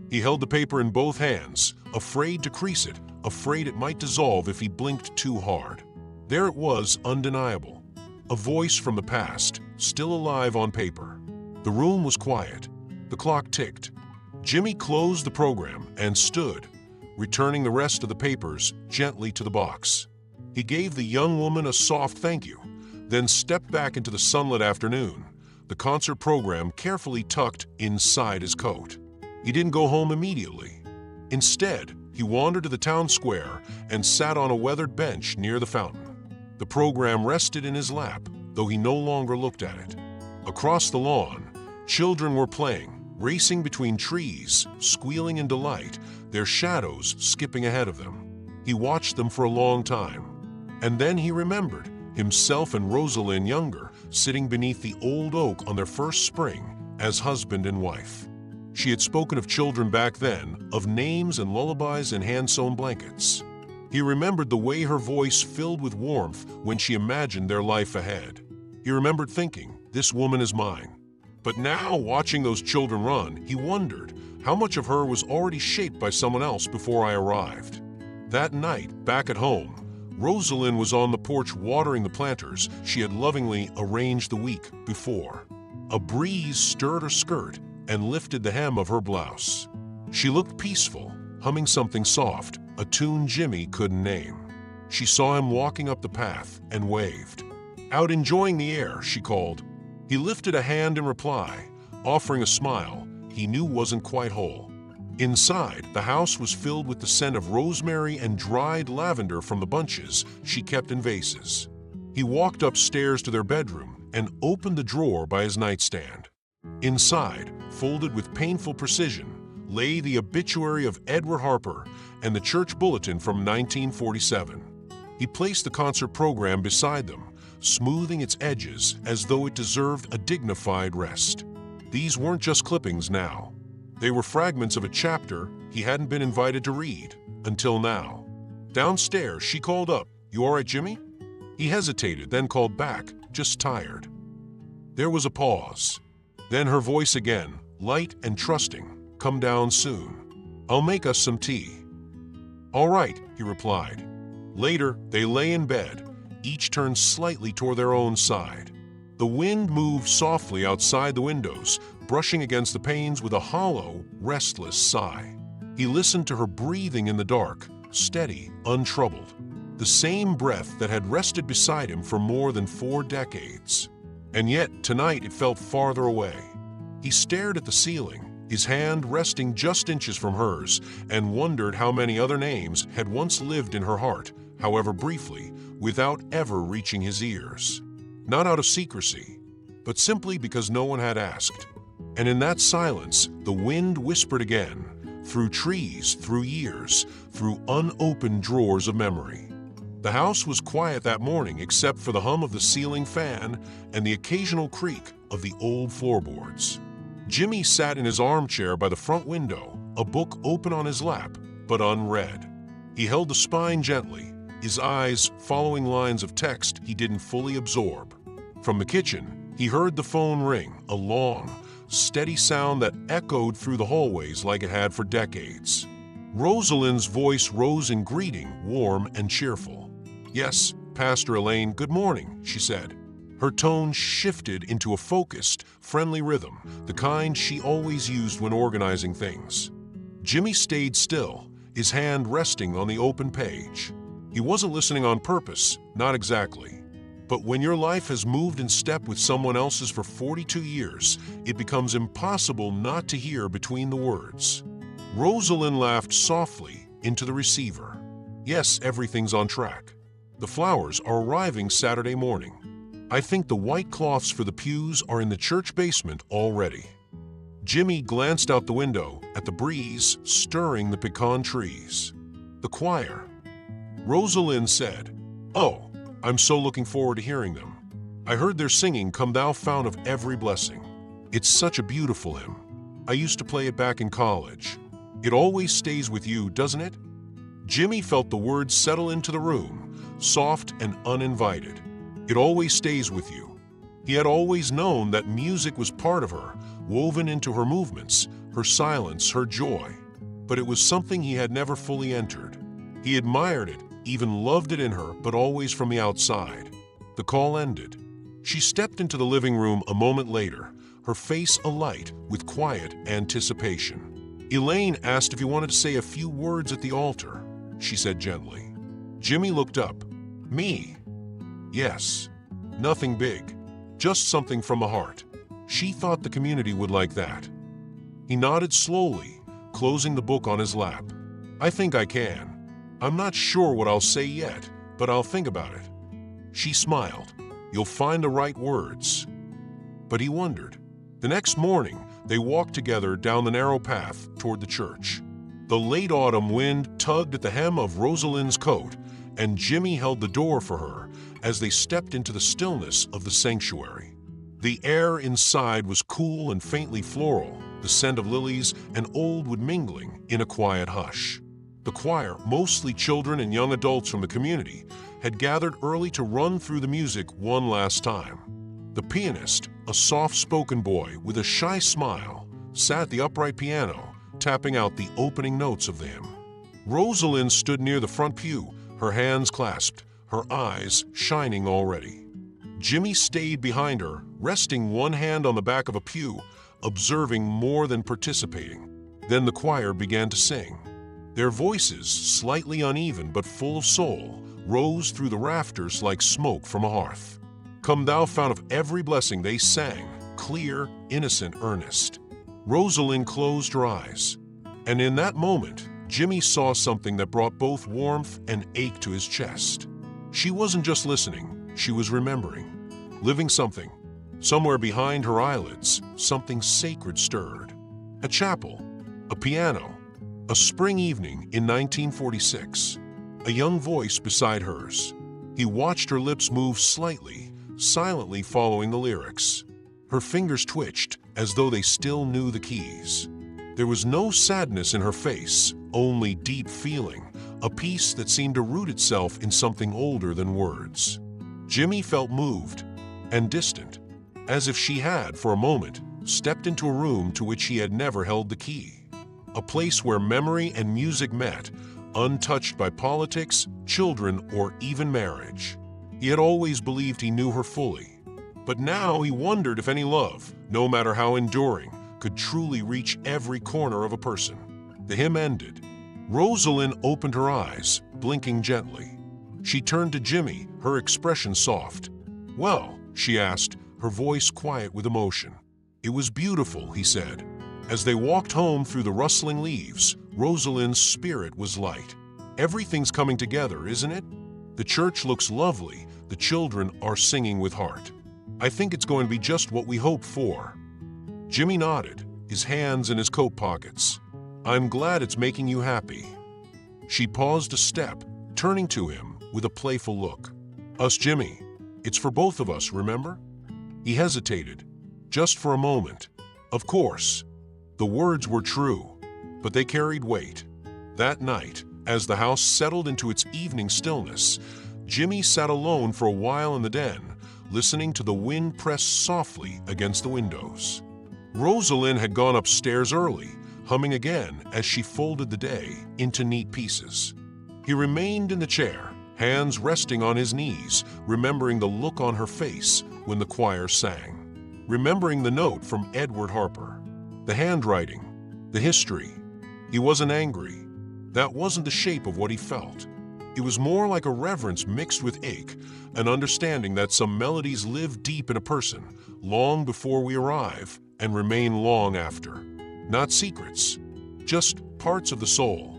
He held the paper in both hands, afraid to crease it, afraid it might dissolve if he blinked too hard. There it was, undeniable. A voice from the past, still alive on paper. The room was quiet. The clock ticked. Jimmy closed the program and stood, returning the rest of the papers gently to the box. He gave the young woman a soft thank you, then stepped back into the sunlit afternoon, the concert program carefully tucked inside his coat. He didn't go home immediately. Instead, he wandered to the town square and sat on a weathered bench near the fountain. The program rested in his lap, though he no longer looked at it. Across the lawn, children were playing, racing between trees, squealing in delight, their shadows skipping ahead of them. He watched them for a long time. And then he remembered himself and Rosalynn younger, sitting beneath the old oak on their first spring as husband and wife. She had spoken of children back then, of names and lullabies and hand-sewn blankets. He remembered the way her voice filled with warmth when she imagined their life ahead. He remembered thinking, "This woman is mine." But now, watching those children run, he wondered how much of her was already shaped by someone else before I arrived. That night, back at home, Rosalynn was on the porch watering the planters she had lovingly arranged the week before. A breeze stirred her skirt and lifted the hem of her blouse. She looked peaceful, humming something soft, a tune Jimmy couldn't name. She saw him walking up the path and waved. "Out enjoying the air," she called. He lifted a hand in reply, offering a smile he knew wasn't quite whole. Inside, the house was filled with the scent of rosemary and dried lavender from the bunches she kept in vases. He walked upstairs to their bedroom and opened the drawer by his nightstand. Inside, folded with painful precision, lay the obituary of Edward Harper and the church bulletin from 1947. He placed the concert program beside them, smoothing its edges as though it deserved a dignified rest. These weren't just clippings now. They were fragments of a chapter he hadn't been invited to read until now. Downstairs, she called up, "You all right, Jimmy?" He hesitated, then called back, "Just tired." There was a pause. Then her voice again, light and trusting, "Come down soon. I'll make us some tea." "All right," he replied. Later, they lay in bed, each turned slightly toward their own side. The wind moved softly outside the windows, brushing against the panes with a hollow, restless sigh. He listened to her breathing in the dark, steady, untroubled. The same breath that had rested beside him for more than 4 decades. And yet, tonight it felt farther away. He stared at the ceiling, his hand resting just inches from hers, and wondered how many other names had once lived in her heart, however briefly, without ever reaching his ears. Not out of secrecy, but simply because no one had asked. And in that silence, the wind whispered again, through trees, through years, through unopened drawers of memory. The house was quiet that morning except for the hum of the ceiling fan and the occasional creak of the old floorboards. Jimmy sat in his armchair by the front window, a book open on his lap, but unread. He held the spine gently, his eyes following lines of text he didn't fully absorb. From the kitchen, he heard the phone ring, a long, steady sound that echoed through the hallways like it had for decades. Rosalynn's voice rose in greeting, warm and cheerful. "Yes, Pastor Elaine, good morning," she said. Her tone shifted into a focused, friendly rhythm, the kind she always used when organizing things. Jimmy stayed still, his hand resting on the open page. He wasn't listening on purpose, not exactly. But when your life has moved in step with someone else's for 42 years, it becomes impossible not to hear between the words. Rosalynn laughed softly into the receiver. "Yes, everything's on track. The flowers are arriving Saturday morning. I think the white cloths for the pews are in the church basement already." Jimmy glanced out the window at the breeze stirring the pecan trees. "The choir," Rosalynn said. "Oh, I'm so looking forward to hearing them. I heard they're singing 'Come Thou Fount of Every Blessing.' It's such a beautiful hymn. I used to play it back in college. It always stays with you, doesn't it?" Jimmy felt the words settle into the room, soft and uninvited. It always stays with you. He had always known that music was part of her, woven into her movements, her silence, her joy. But it was something he had never fully entered. He admired it, even loved it in her, but always from the outside. The call ended. She stepped into the living room a moment later, her face alight with quiet anticipation. "Elaine asked if you wanted to say a few words at the altar," she said gently. Jimmy looked up. "Me? Yes. Nothing big. Just something from the heart. She thought the community would like that." He nodded slowly, closing the book on his lap. "I think I can. I'm not sure what I'll say yet, but I'll think about it." She smiled. "You'll find the right words." But he wondered. The next morning, they walked together down the narrow path toward the church. The late autumn wind tugged at the hem of Rosalynn's coat, and Jimmy held the door for her as they stepped into the stillness of the sanctuary. The air inside was cool and faintly floral, the scent of lilies and old wood mingling in a quiet hush. The choir, mostly children and young adults from the community, had gathered early to run through the music one last time. The pianist, a soft-spoken boy with a shy smile, sat at the upright piano, tapping out the opening notes of the hymn. Rosalynn stood near the front pew, her hands clasped, her eyes shining already. Jimmy stayed behind her, resting one hand on the back of a pew, observing more than participating. Then the choir began to sing. Their voices, slightly uneven but full of soul, rose through the rafters like smoke from a hearth. "Come Thou Fount of Every Blessing," they sang, clear, innocent, earnest. Rosalynn closed her eyes. And in that moment, Jimmy saw something that brought both warmth and ache to his chest. She wasn't just listening, she was remembering. Living something. Somewhere behind her eyelids, something sacred stirred. A chapel, a piano, a spring evening in 1946. A young voice beside hers. He watched her lips move slightly, silently following the lyrics. Her fingers twitched as though they still knew the keys. There was no sadness in her face, only deep feeling, a peace that seemed to root itself in something older than words. Jimmy felt moved and distant, as if she had, for a moment, stepped into a room to which he had never held the key. A place where memory and music met, untouched by politics, children, or even marriage. He had always believed he knew her fully. But now he wondered if any love, no matter how enduring, could truly reach every corner of a person. The hymn ended. Rosalynn opened her eyes, blinking gently. She turned to Jimmy, her expression soft. "Well," she asked, her voice quiet with emotion. "It was beautiful," he said. As they walked home through the rustling leaves, Rosalynn's spirit was light. "Everything's coming together, isn't it? The church looks lovely, the children are singing with heart. I think it's going to be just what we hoped for." Jimmy nodded, his hands in his coat pockets. "I'm glad it's making you happy." She paused a step, turning to him with a playful look. "Us, Jimmy. It's for both of us, remember?" He hesitated, just for a moment. Of course. The words were true, but they carried weight. That night, as the house settled into its evening stillness, Jimmy sat alone for a while in the den, listening to the wind press softly against the windows. Rosalynn had gone upstairs early, humming again as she folded the day into neat pieces. He remained in the chair, hands resting on his knees, remembering the look on her face when the choir sang, remembering the note from Edward Harper, the handwriting, the history. He wasn't angry. That wasn't the shape of what he felt. It was more like a reverence mixed with ache, an understanding that some melodies live deep in a person, long before we arrive, and remain long after. Not secrets, just parts of the soul.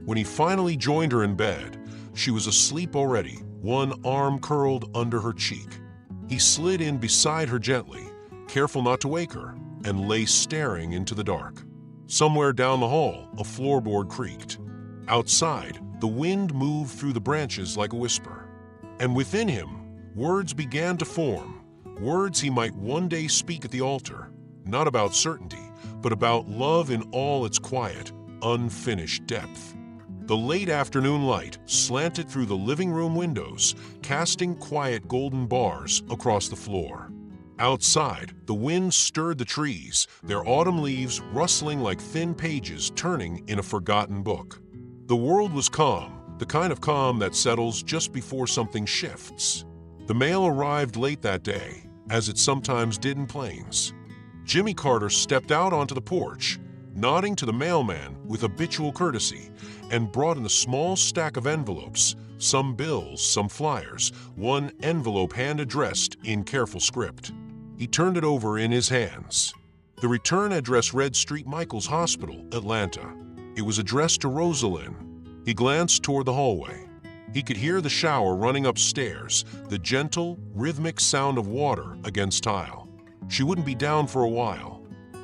When he finally joined her in bed, she was asleep already, one arm curled under her cheek. He slid in beside her gently, careful not to wake her, and lay staring into the dark. Somewhere down the hall, a floorboard creaked. Outside, the wind moved through the branches like a whisper. And within him, words began to form, words he might one day speak at the altar, not about certainty, but about love in all its quiet, unfinished depth. The late afternoon light slanted through the living room windows, casting quiet golden bars across the floor. Outside, the wind stirred the trees, their autumn leaves rustling like thin pages turning in a forgotten book. The world was calm, the kind of calm that settles just before something shifts. The mail arrived late that day, as it sometimes did in planes. Jimmy Carter stepped out onto the porch, nodding to the mailman with habitual courtesy, and brought in a small stack of envelopes, some bills, some flyers, one envelope hand-addressed in careful script. He turned it over in his hands. The return address read St. Michael's Hospital, Atlanta. It was addressed to Rosalynn. He glanced toward the hallway. He could hear the shower running upstairs, the gentle, rhythmic sound of water against tile. She wouldn't be down for a while.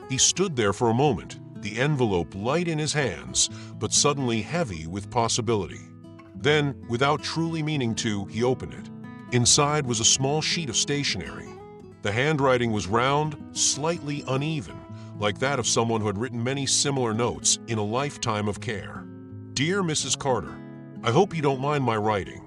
He stood there for a moment, the envelope light in his hands, but suddenly heavy with possibility. Then, without truly meaning to, he opened it. Inside was a small sheet of stationery. The handwriting was round, slightly uneven, like that of someone who had written many similar notes in a lifetime of care. "Dear Mrs. Carter, I hope you don't mind my writing.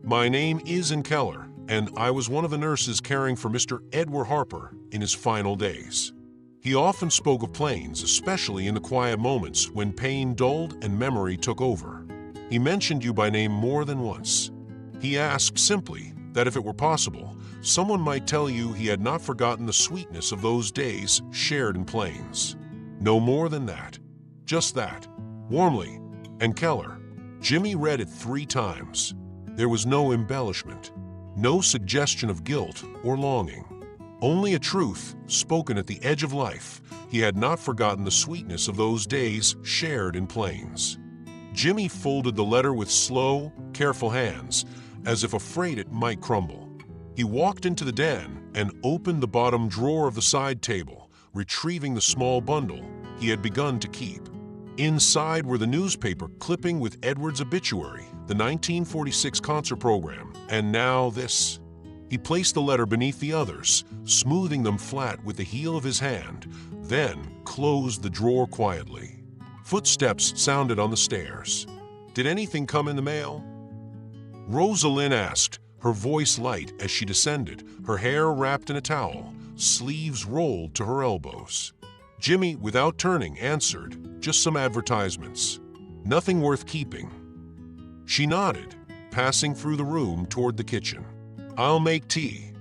My name is Keller, and I was one of the nurses caring for Mr. Edward Harper in his final days. He often spoke of planes, especially in the quiet moments when pain dulled and memory took over. He mentioned you by name more than once. He asked simply that if it were possible, someone might tell you he had not forgotten the sweetness of those days shared in planes. No more than that. Just that. Warmly, and Keller." Jimmy read it 3 times. There was no embellishment, no suggestion of guilt or longing. Only a truth, spoken at the edge of life. He had not forgotten the sweetness of those days shared in planes. Jimmy folded the letter with slow, careful hands, as if afraid it might crumble. He walked into the den and opened the bottom drawer of the side table, retrieving the small bundle he had begun to keep. Inside were the newspaper clipping with Edward's obituary, the 1946 concert program, and now this. He placed the letter beneath the others, smoothing them flat with the heel of his hand, then closed the drawer quietly. Footsteps sounded on the stairs. "Did anything come in the mail?" Rosalynn asked, her voice light as she descended, her hair wrapped in a towel, sleeves rolled to her elbows. Jimmy, without turning, answered, "Just some advertisements. Nothing worth keeping." She nodded, passing through the room toward the kitchen. "I'll make tea."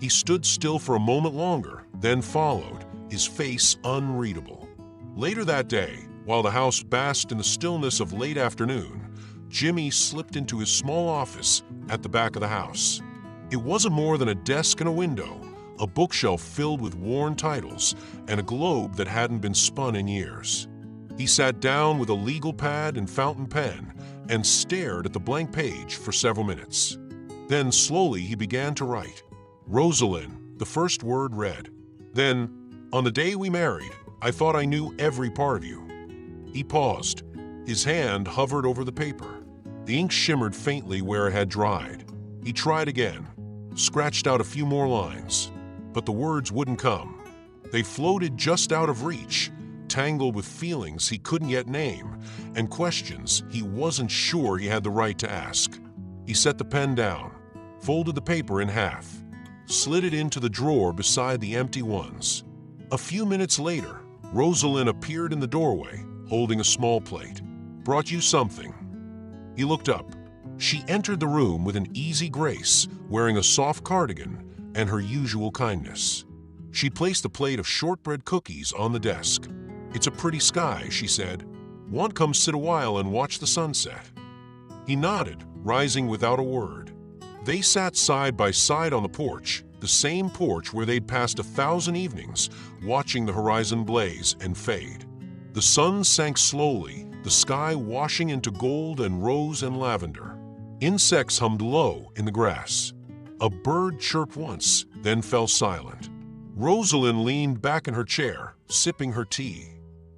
He stood still for a moment longer, then followed, his face unreadable. Later that day, while the house basked in the stillness of late afternoon, Jimmy slipped into his small office at the back of the house. It wasn't more than a desk and a window, a bookshelf filled with worn titles, and a globe that hadn't been spun in years. He sat down with a legal pad and fountain pen and stared at the blank page for several minutes. Then slowly he began to write. Rosalynn, the first word read. Then, on the day we married, I thought I knew every part of you. He paused. His hand hovered over the paper. The ink shimmered faintly where it had dried. He tried again, scratched out a few more lines, but the words wouldn't come. They floated just out of reach, tangled with feelings he couldn't yet name and questions he wasn't sure he had the right to ask. He set the pen down, folded the paper in half, slid it into the drawer beside the empty ones. A few minutes later, Rosalynn appeared in the doorway, holding a small plate. Brought you something. He looked up. She entered the room with an easy grace, wearing a soft cardigan and her usual kindness. She placed a plate of shortbread cookies on the desk. It's a pretty sky, she said. Want to come sit a while and watch the sunset? He nodded, rising without a word. They sat side by side on the porch, the same porch where they'd passed 1,000 evenings, watching the horizon blaze and fade. The sun sank slowly, the sky washing into gold and rose and lavender. Insects hummed low in the grass. A bird chirped once, then fell silent. Rosalynn leaned back in her chair, sipping her tea.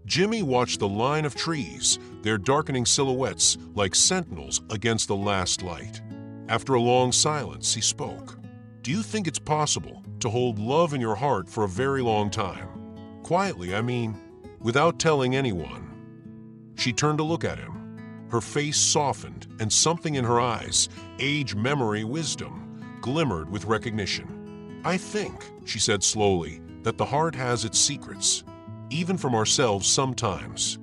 Jimmy watched the line of trees, their darkening silhouettes like sentinels against the last light. After a long silence, he spoke. Do you think it's possible to hold love in your heart for a very long time? Quietly, I mean, without telling anyone. She turned to look at him. Her face softened, and something in her eyes, age, memory, wisdom, glimmered with recognition. I think, she said slowly, that the heart has its secrets, even from ourselves sometimes.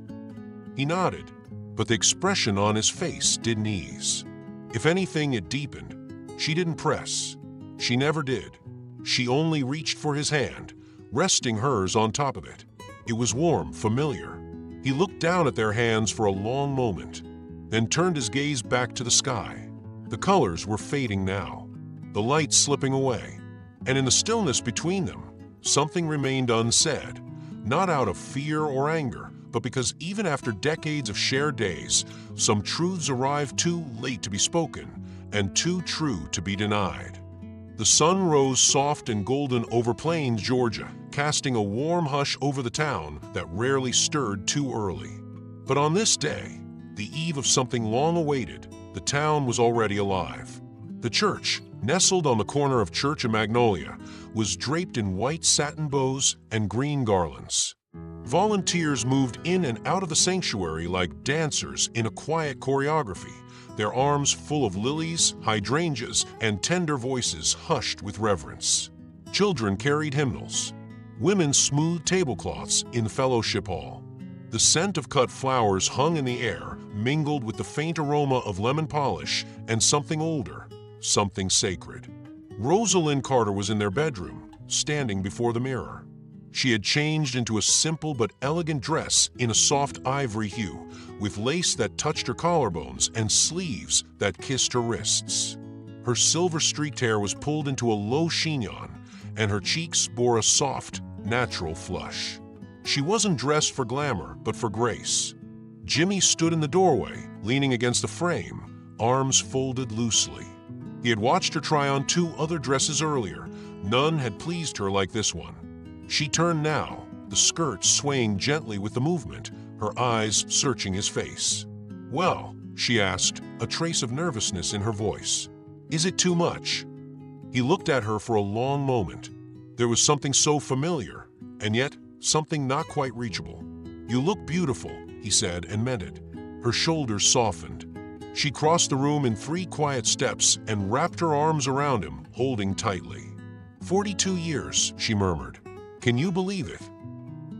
He nodded, but the expression on his face didn't ease. If anything, it deepened. She didn't press. She never did. She only reached for his hand, resting hers on top of it. It was warm, familiar. He looked down at their hands for a long moment, then turned his gaze back to the sky. The colors were fading now, the light slipping away, and in the stillness between them, something remained unsaid, not out of fear or anger, but because even after decades of shared days, some truths arrived too late to be spoken and too true to be denied. The sun rose soft and golden over Plains, Georgia, casting a warm hush over the town that rarely stirred too early. But on this day, the eve of something long awaited, the town was already alive. The church, nestled on the corner of Church and Magnolia, was draped in white satin bows and green garlands. Volunteers moved in and out of the sanctuary like dancers in a quiet choreography, their arms full of lilies, hydrangeas, and tender voices hushed with reverence. Children carried hymnals. Women smoothed tablecloths in the fellowship hall. The scent of cut flowers hung in the air, mingled with the faint aroma of lemon polish and something older, something sacred. Rosalynn Carter was in their bedroom, standing before the mirror. She had changed into a simple but elegant dress in a soft ivory hue, with lace that touched her collarbones and sleeves that kissed her wrists. Her silver-streaked hair was pulled into a low chignon, and her cheeks bore a soft, natural flush. She wasn't dressed for glamour, but for grace. Jimmy stood in the doorway, leaning against the frame, arms folded loosely. He had watched her try on 2 other dresses earlier. None had pleased her like this one. She turned now, the skirt swaying gently with the movement, her eyes searching his face. Well, she asked, a trace of nervousness in her voice. Is it too much? He looked at her for a long moment. There was something so familiar, and yet something not quite reachable. You look beautiful, he said, and meant it. Her shoulders softened. She crossed the room in 3 quiet steps and wrapped her arms around him, holding tightly. 42 years, she murmured. Can you believe it?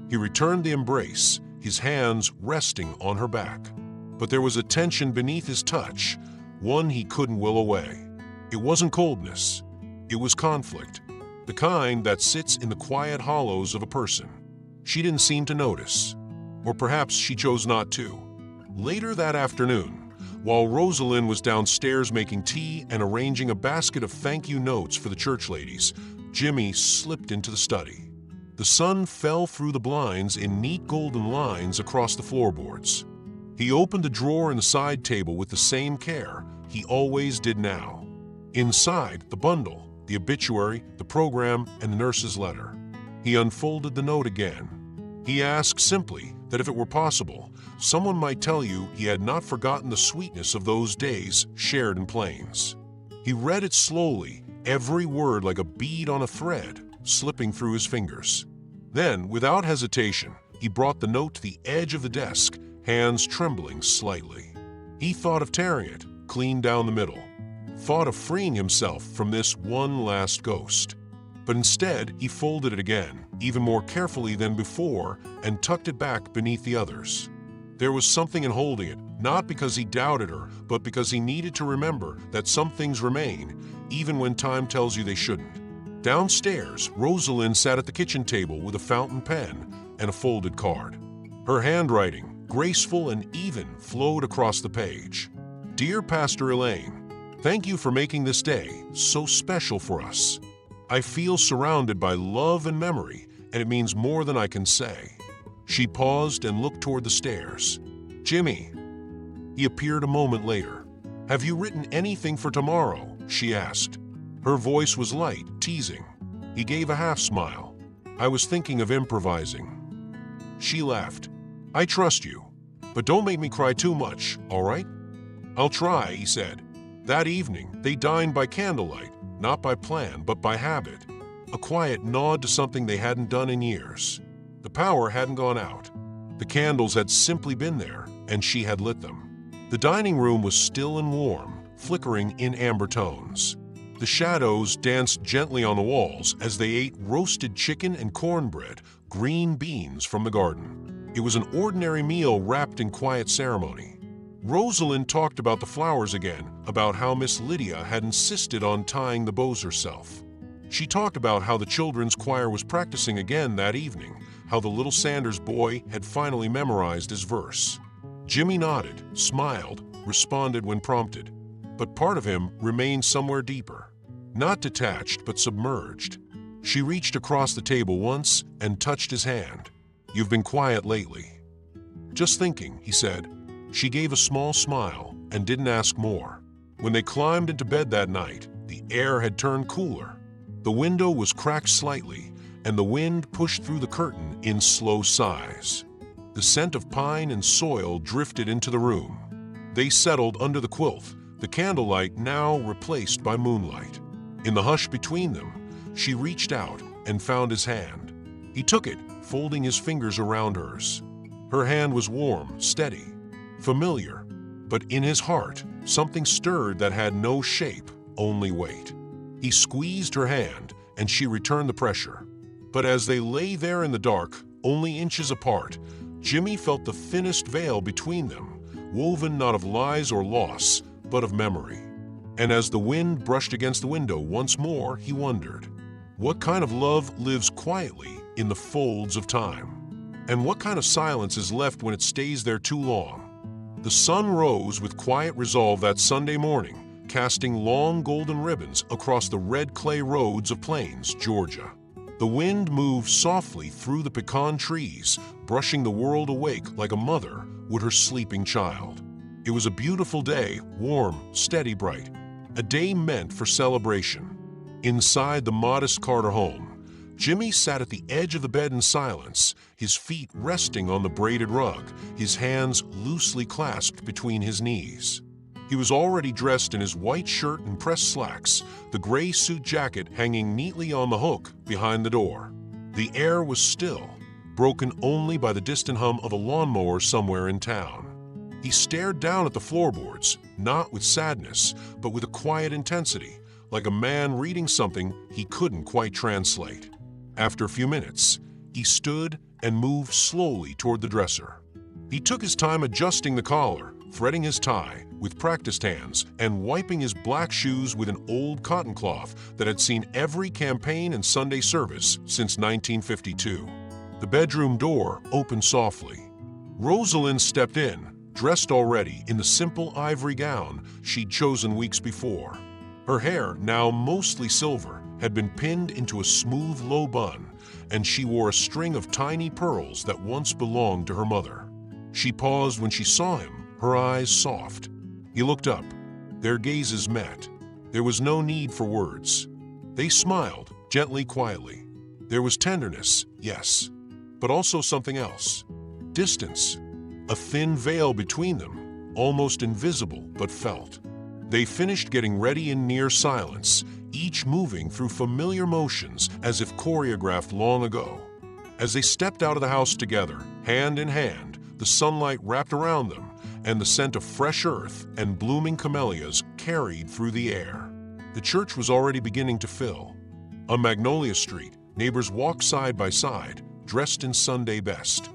He returned the embrace, his hands resting on her back. But there was a tension beneath his touch, one he couldn't will away. It wasn't coldness. It was conflict. the kind that sits in the quiet hollows of a person. She didn't seem to notice, or perhaps she chose not to. Later that afternoon, while Rosalynn was downstairs making tea and arranging a basket of thank you notes for the church ladies, Jimmy slipped into the study. The sun fell through the blinds in neat golden lines across the floorboards. He opened the drawer in the side table with the same care he always did now. Inside, the bundle, the obituary, the program, and the nurse's letter. He unfolded the note again. He asked simply that if it were possible, someone might tell you he had not forgotten the sweetness of those days shared in Plains. He read it slowly, every word like a bead on a thread, slipping through his fingers. Then, without hesitation, he brought the note to the edge of the desk, hands trembling slightly. He thought of tearing it, clean down the middle. Thought of freeing himself from this one last ghost. But instead, he folded it again, even more carefully than before, and tucked it back beneath the others. There was something in holding it, not because he doubted her, but because he needed to remember that some things remain, even when time tells you they shouldn't. Downstairs, Rosalynn sat at the kitchen table with a fountain pen and a folded card. Her handwriting, graceful and even, flowed across the page. Dear Pastor Elaine, thank you for making this day so special for us. I feel surrounded by love and memory, and it means more than I can say. She paused and looked toward the stairs. Jimmy. He appeared a moment later. Have you written anything for tomorrow? She asked. Her voice was light, teasing. He gave a half smile. I was thinking of improvising. She laughed. I trust you, but don't make me cry too much, all right? I'll try, he said. That evening, they dined by candlelight, not by plan, but by habit. A quiet nod to something they hadn't done in years. The power hadn't gone out. The candles had simply been there, and she had lit them. The dining room was still and warm, flickering in amber tones. The shadows danced gently on the walls as they ate roasted chicken and cornbread, green beans from the garden. It was an ordinary meal wrapped in quiet ceremony. Rosalynn talked about the flowers again, about how Miss Lydia had insisted on tying the bows herself. She talked about how the children's choir was practicing again that evening, how the little Sanders boy had finally memorized his verse. Jimmy nodded, smiled, responded when prompted, but part of him remained somewhere deeper. Not detached, but submerged. She reached across the table once and touched his hand. You've been quiet lately. Just thinking, he said. She gave a small smile and didn't ask more. When they climbed into bed that night, the air had turned cooler. The window was cracked slightly, and the wind pushed through the curtain in slow sighs. The scent of pine and soil drifted into the room. They settled under the quilt, the candlelight now replaced by moonlight. In the hush between them, she reached out and found his hand. He took it, folding his fingers around hers. Her hand was warm, steady, familiar, but in his heart, something stirred that had no shape, only weight. He squeezed her hand, and she returned the pressure. But as they lay there in the dark, only inches apart, Jimmy felt the thinnest veil between them, woven not of lies or loss, but of memory. And as the wind brushed against the window once more, he wondered, what kind of love lives quietly in the folds of time? And what kind of silence is left when it stays there too long? The sun rose with quiet resolve that Sunday morning, casting long golden ribbons across the red clay roads of Plains, Georgia. The wind moved softly through the pecan trees, brushing the world awake like a mother would her sleeping child. It was a beautiful day, warm, steady, bright. A day meant for celebration. Inside the modest Carter home, Jimmy sat at the edge of the bed in silence, his feet resting on the braided rug, his hands loosely clasped between his knees. He was already dressed in his white shirt and pressed slacks, the gray suit jacket hanging neatly on the hook behind the door. The air was still, broken only by the distant hum of a lawnmower somewhere in town. He stared down at the floorboards, not with sadness, but with a quiet intensity, like a man reading something he couldn't quite translate. After a few minutes, he stood and moved slowly toward the dresser. He took his time adjusting the collar, threading his tie with practiced hands and wiping his black shoes with an old cotton cloth that had seen every campaign and Sunday service since 1952. The bedroom door opened softly. Rosalynn stepped in, dressed already in the simple ivory gown she'd chosen weeks before. Her hair, now mostly silver, had been pinned into a smooth low bun, and she wore a string of tiny pearls that once belonged to her mother. She paused when she saw him, her eyes soft. He looked up. Their gazes met. There was no need for words. They smiled, gently, quietly. There was tenderness, yes, but also something else. Distance. A thin veil between them, almost invisible but felt. They finished getting ready in near silence, each moving through familiar motions as if choreographed long ago. As they stepped out of the house together, hand in hand, the sunlight wrapped around them, and the scent of fresh earth and blooming camellias carried through the air. The church was already beginning to fill. On Magnolia Street, neighbors walked side by side, dressed in Sunday best.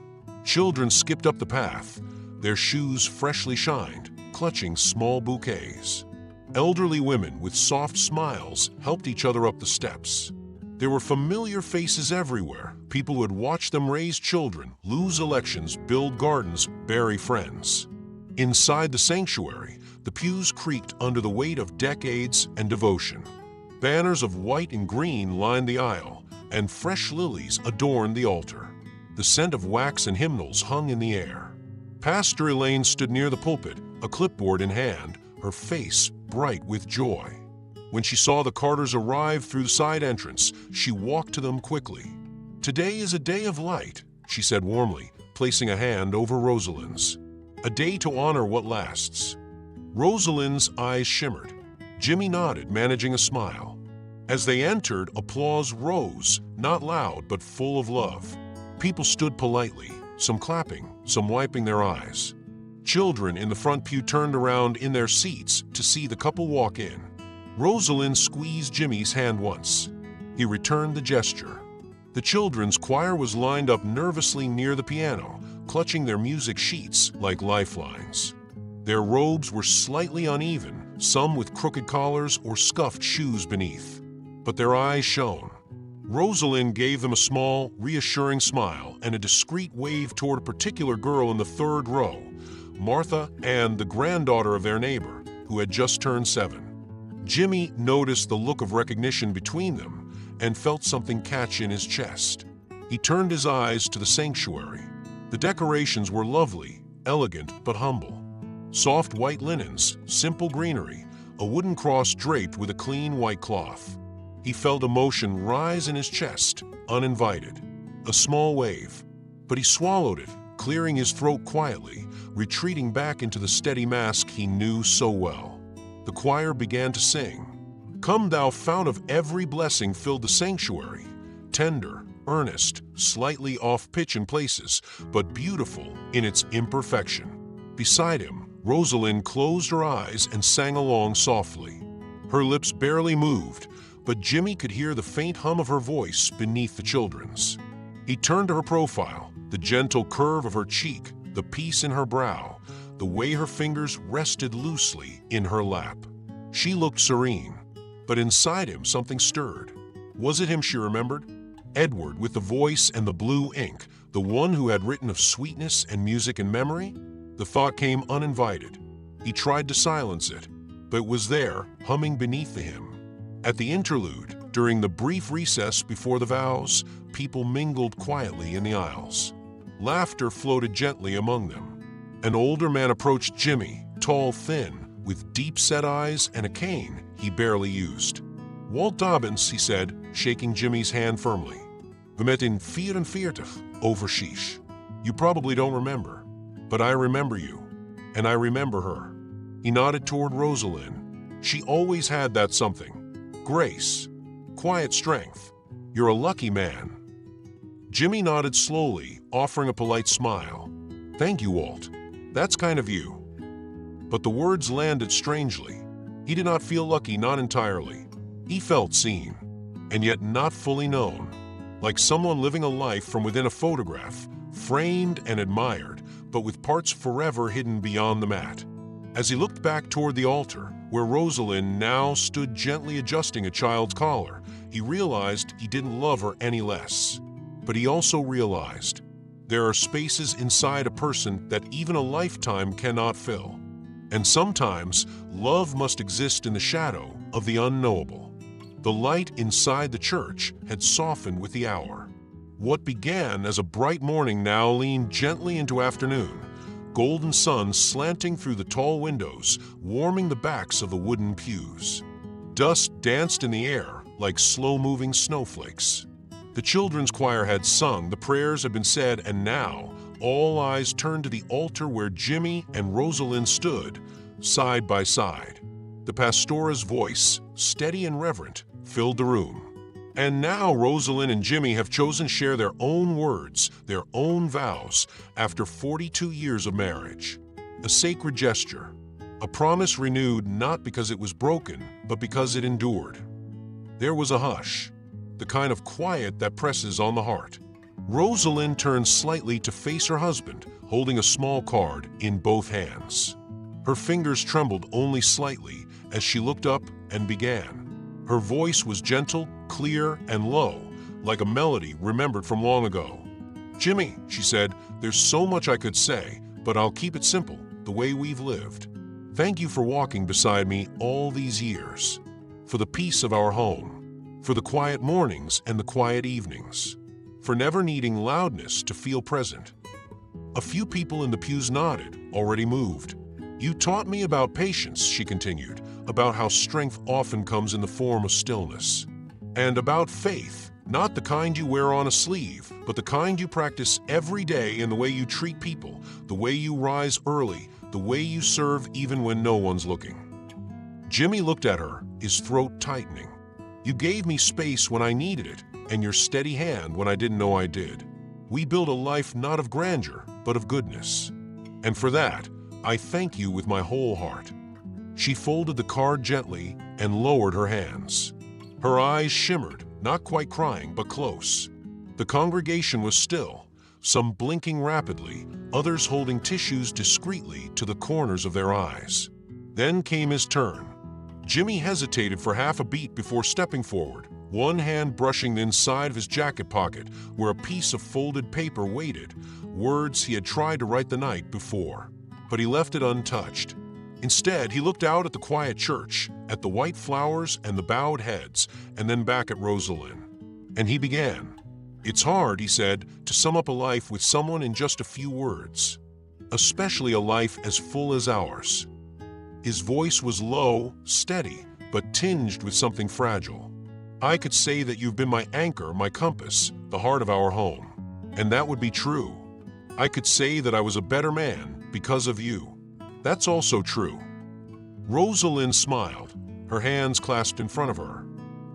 Children skipped up the path, their shoes freshly shined, clutching small bouquets. Elderly women with soft smiles helped each other up the steps. There were familiar faces everywhere, people who had watched them raise children, lose elections, build gardens, bury friends. Inside the sanctuary, the pews creaked under the weight of decades and devotion. Banners of white and green lined the aisle, and fresh lilies adorned the altar. The scent of wax and hymnals hung in the air. Pastor Elaine stood near the pulpit, a clipboard in hand, her face bright with joy. When she saw the Carters arrive through the side entrance, she walked to them quickly. "Today is a day of light," she said warmly, placing a hand over Rosalynn's. "A day to honor what lasts." Rosalynn's eyes shimmered. Jimmy nodded, managing a smile. As they entered, applause rose, not loud but full of love. People stood politely, some clapping, some wiping their eyes. Children in the front pew turned around in their seats to see the couple walk in. Rosalynn squeezed Jimmy's hand once. He returned the gesture. The children's choir was lined up nervously near the piano, clutching their music sheets like lifelines. Their robes were slightly uneven, some with crooked collars or scuffed shoes beneath. But their eyes shone. Rosalynn gave them a small, reassuring smile and a discreet wave toward a particular girl in the third row, Martha, and the granddaughter of their neighbor, who had just turned 7. Jimmy noticed the look of recognition between them and felt something catch in his chest. He turned his eyes to the sanctuary. The decorations were lovely, elegant but humble. Soft white linens, simple greenery, a wooden cross draped with a clean white cloth. He felt emotion rise in his chest, uninvited. A small wave. But he swallowed it, clearing his throat quietly, retreating back into the steady mask he knew so well. The choir began to sing. "Come Thou Fount of Every Blessing" filled the sanctuary. Tender, earnest, slightly off-pitch in places, but beautiful in its imperfection. Beside him, Rosalynn closed her eyes and sang along softly. Her lips barely moved, but Jimmy could hear the faint hum of her voice beneath the children's. He turned to her profile, the gentle curve of her cheek, the peace in her brow, the way her fingers rested loosely in her lap. She looked serene, but inside him something stirred. Was it him she remembered? Edward with the voice and the blue ink, the one who had written of sweetness and music and memory? The thought came uninvited. He tried to silence it, but it was there, humming beneath the hymn. At the interlude, during the brief recess before the vows, people mingled quietly in the aisles. Laughter floated gently among them. An older man approached Jimmy, tall, thin, with deep-set eyes and a cane he barely used. "Walt Dobbins," he said, shaking Jimmy's hand firmly. "We met in 44, oversheesh. You probably don't remember, but I remember you, and I remember her." He nodded toward Rosalynn. She always had that something. Grace. Quiet strength. "You're a lucky man." Jimmy nodded slowly, offering a polite smile. "Thank you, Walt. That's kind of you." But the words landed strangely. He did not feel lucky, not entirely. He felt seen, and yet not fully known. Like someone living a life from within a photograph, framed and admired, but with parts forever hidden beyond the mat. As he looked back toward the altar, where Rosalynn now stood gently adjusting a child's collar, he realized he didn't love her any less. But he also realized there are spaces inside a person that even a lifetime cannot fill. And sometimes, love must exist in the shadow of the unknowable. The light inside the church had softened with the hour. What began as a bright morning now leaned gently into afternoon, golden sun slanting through the tall windows, warming the backs of the wooden pews. Dust danced in the air like slow-moving snowflakes. The children's choir had sung, the prayers had been said, and now all eyes turned to the altar where Jimmy and Rosalynn stood, side by side. The pastora's voice, steady and reverent, filled the room. And now Rosalynn and Jimmy have chosen to share their own words, their own vows, after 42 years of marriage. A sacred gesture, a promise renewed not because it was broken, but because it endured. There was a hush, the kind of quiet that presses on the heart. Rosalynn turned slightly to face her husband, holding a small card in both hands. Her fingers trembled only slightly as she looked up and began. Her voice was gentle, clear, and low, like a melody remembered from long ago. "Jimmy," she said, "there's so much I could say, but I'll keep it simple, the way we've lived. Thank you for walking beside me all these years, for the peace of our home, for the quiet mornings and the quiet evenings, for never needing loudness to feel present." A few people in the pews nodded, already moved. "You taught me about patience," she continued, "about how strength often comes in the form of stillness. And about faith, not the kind you wear on a sleeve, but the kind you practice every day in the way you treat people, the way you rise early, the way you serve even when no one's looking." Jimmy looked at her, his throat tightening. "You gave me space when I needed it, and your steady hand when I didn't know I did. We built a life not of grandeur, but of goodness. And for that, I thank you with my whole heart." She folded the card gently and lowered her hands. Her eyes shimmered, not quite crying, but close. The congregation was still, some blinking rapidly, others holding tissues discreetly to the corners of their eyes. Then came his turn. Jimmy hesitated for half a beat before stepping forward, one hand brushing the inside of his jacket pocket where a piece of folded paper waited, words he had tried to write the night before. But he left it untouched. Instead, he looked out at the quiet church, at the white flowers and the bowed heads, and then back at Rosalynn. And he began. "It's hard," he said, "to sum up a life with someone in just a few words, especially a life as full as ours." His voice was low, steady, but tinged with something fragile. "I could say that you've been my anchor, my compass, the heart of our home. And that would be true. I could say that I was a better man because of you. That's also true." Rosalynn smiled, her hands clasped in front of her.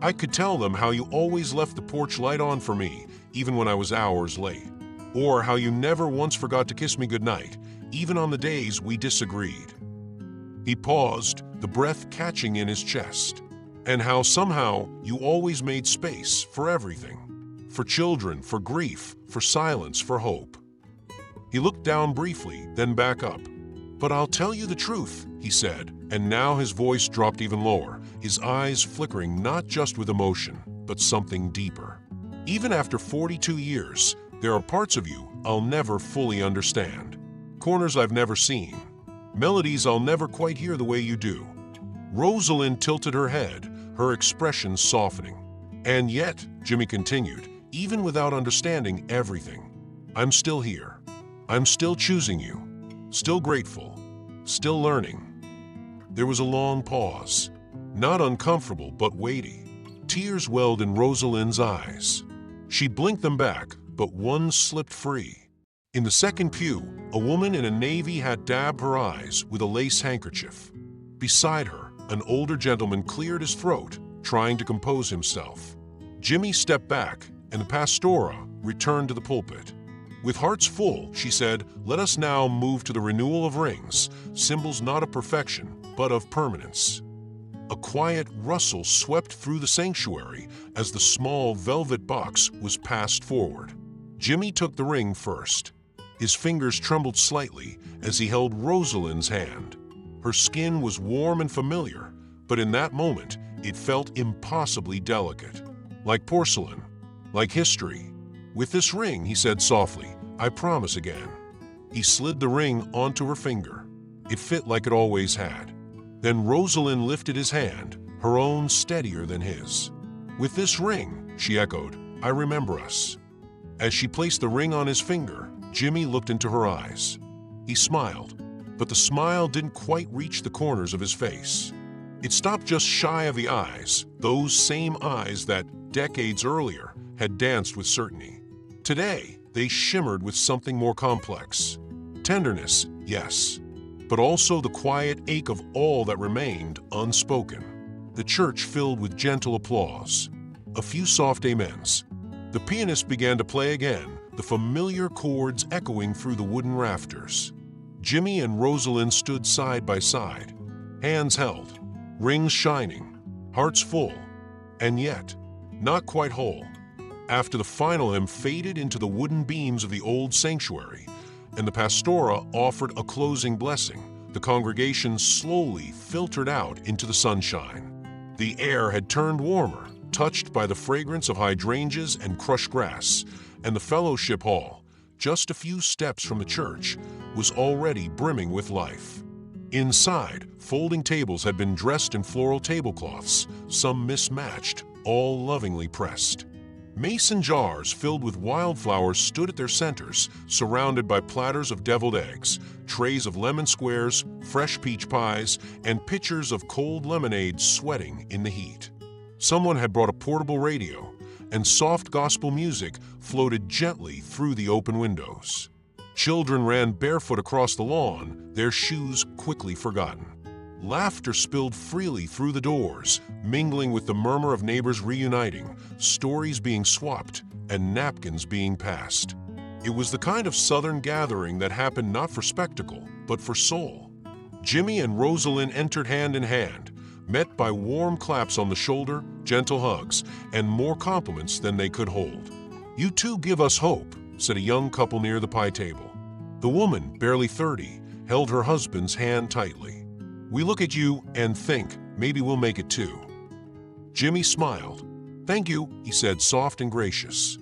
"I could tell them how you always left the porch light on for me, even when I was hours late. Or how you never once forgot to kiss me goodnight, even on the days we disagreed." He paused, the breath catching in his chest. "And how somehow you always made space for everything. For children, for grief, for silence, for hope." He looked down briefly, then back up. "But I'll tell you the truth," he said, and now his voice dropped even lower, his eyes flickering not just with emotion, but something deeper. "Even after 42 years, there are parts of you I'll never fully understand. Corners I've never seen. Melodies I'll never quite hear the way you do." Rosalynn tilted her head, her expression softening. "And yet," Jimmy continued, "even without understanding everything, I'm still here. I'm still choosing you, still grateful, still learning." There was a long pause, not uncomfortable but weighty. Tears welled in Rosalynn's eyes. She blinked them back, but one slipped free. In the second pew, a woman in a navy hat dabbed her eyes with a lace handkerchief. Beside her, an older gentleman cleared his throat, trying to compose himself. Jimmy stepped back, and the pastora returned to the pulpit. With hearts full, she said, "Let us now move to the renewal of rings, symbols not of perfection, but of permanence." A quiet rustle swept through the sanctuary as the small velvet box was passed forward. Jimmy took the ring first. His fingers trembled slightly as he held Rosalynn's hand. Her skin was warm and familiar, but in that moment, it felt impossibly delicate. Like porcelain, like history. "With this ring," he said softly, "I promise again." He slid the ring onto her finger. It fit like it always had. Then Rosalynn lifted his hand, her own steadier than his. "With this ring," she echoed, "I remember us." As she placed the ring on his finger, Jimmy looked into her eyes. He smiled, but the smile didn't quite reach the corners of his face. It stopped just shy of the eyes, those same eyes that, decades earlier, had danced with certainty. Today, they shimmered with something more complex. Tenderness, yes, but also the quiet ache of all that remained unspoken. The church filled with gentle applause. A few soft amens. The pianist began to play again, the familiar chords echoing through the wooden rafters. Jimmy and Rosalynn stood side by side, hands held, rings shining, hearts full, and yet, not quite whole. After the final hymn faded into the wooden beams of the old sanctuary, and the pastora offered a closing blessing, the congregation slowly filtered out into the sunshine. The air had turned warmer, touched by the fragrance of hydrangeas and crushed grass, and the fellowship hall, just a few steps from the church, was already brimming with life. Inside, folding tables had been dressed in floral tablecloths, some mismatched, all lovingly pressed. Mason jars filled with wildflowers stood at their centers, surrounded by platters of deviled eggs, trays of lemon squares, fresh peach pies, and pitchers of cold lemonade sweating in the heat. Someone had brought a portable radio, and soft gospel music floated gently through the open windows. Children ran barefoot across the lawn, their shoes quickly forgotten. Laughter spilled freely through the doors, mingling with the murmur of neighbors reuniting, stories being swapped, and napkins being passed. It was the kind of Southern gathering that happened not for spectacle, but for soul. Jimmy and Rosalynn entered hand in hand, met by warm claps on the shoulder, gentle hugs, and more compliments than they could hold. "You two give us hope," said a young couple near the pie table. The woman, barely 30, held her husband's hand tightly. "We look at you and think, maybe we'll make it too." Jimmy smiled. "Thank you," he said, soft and gracious.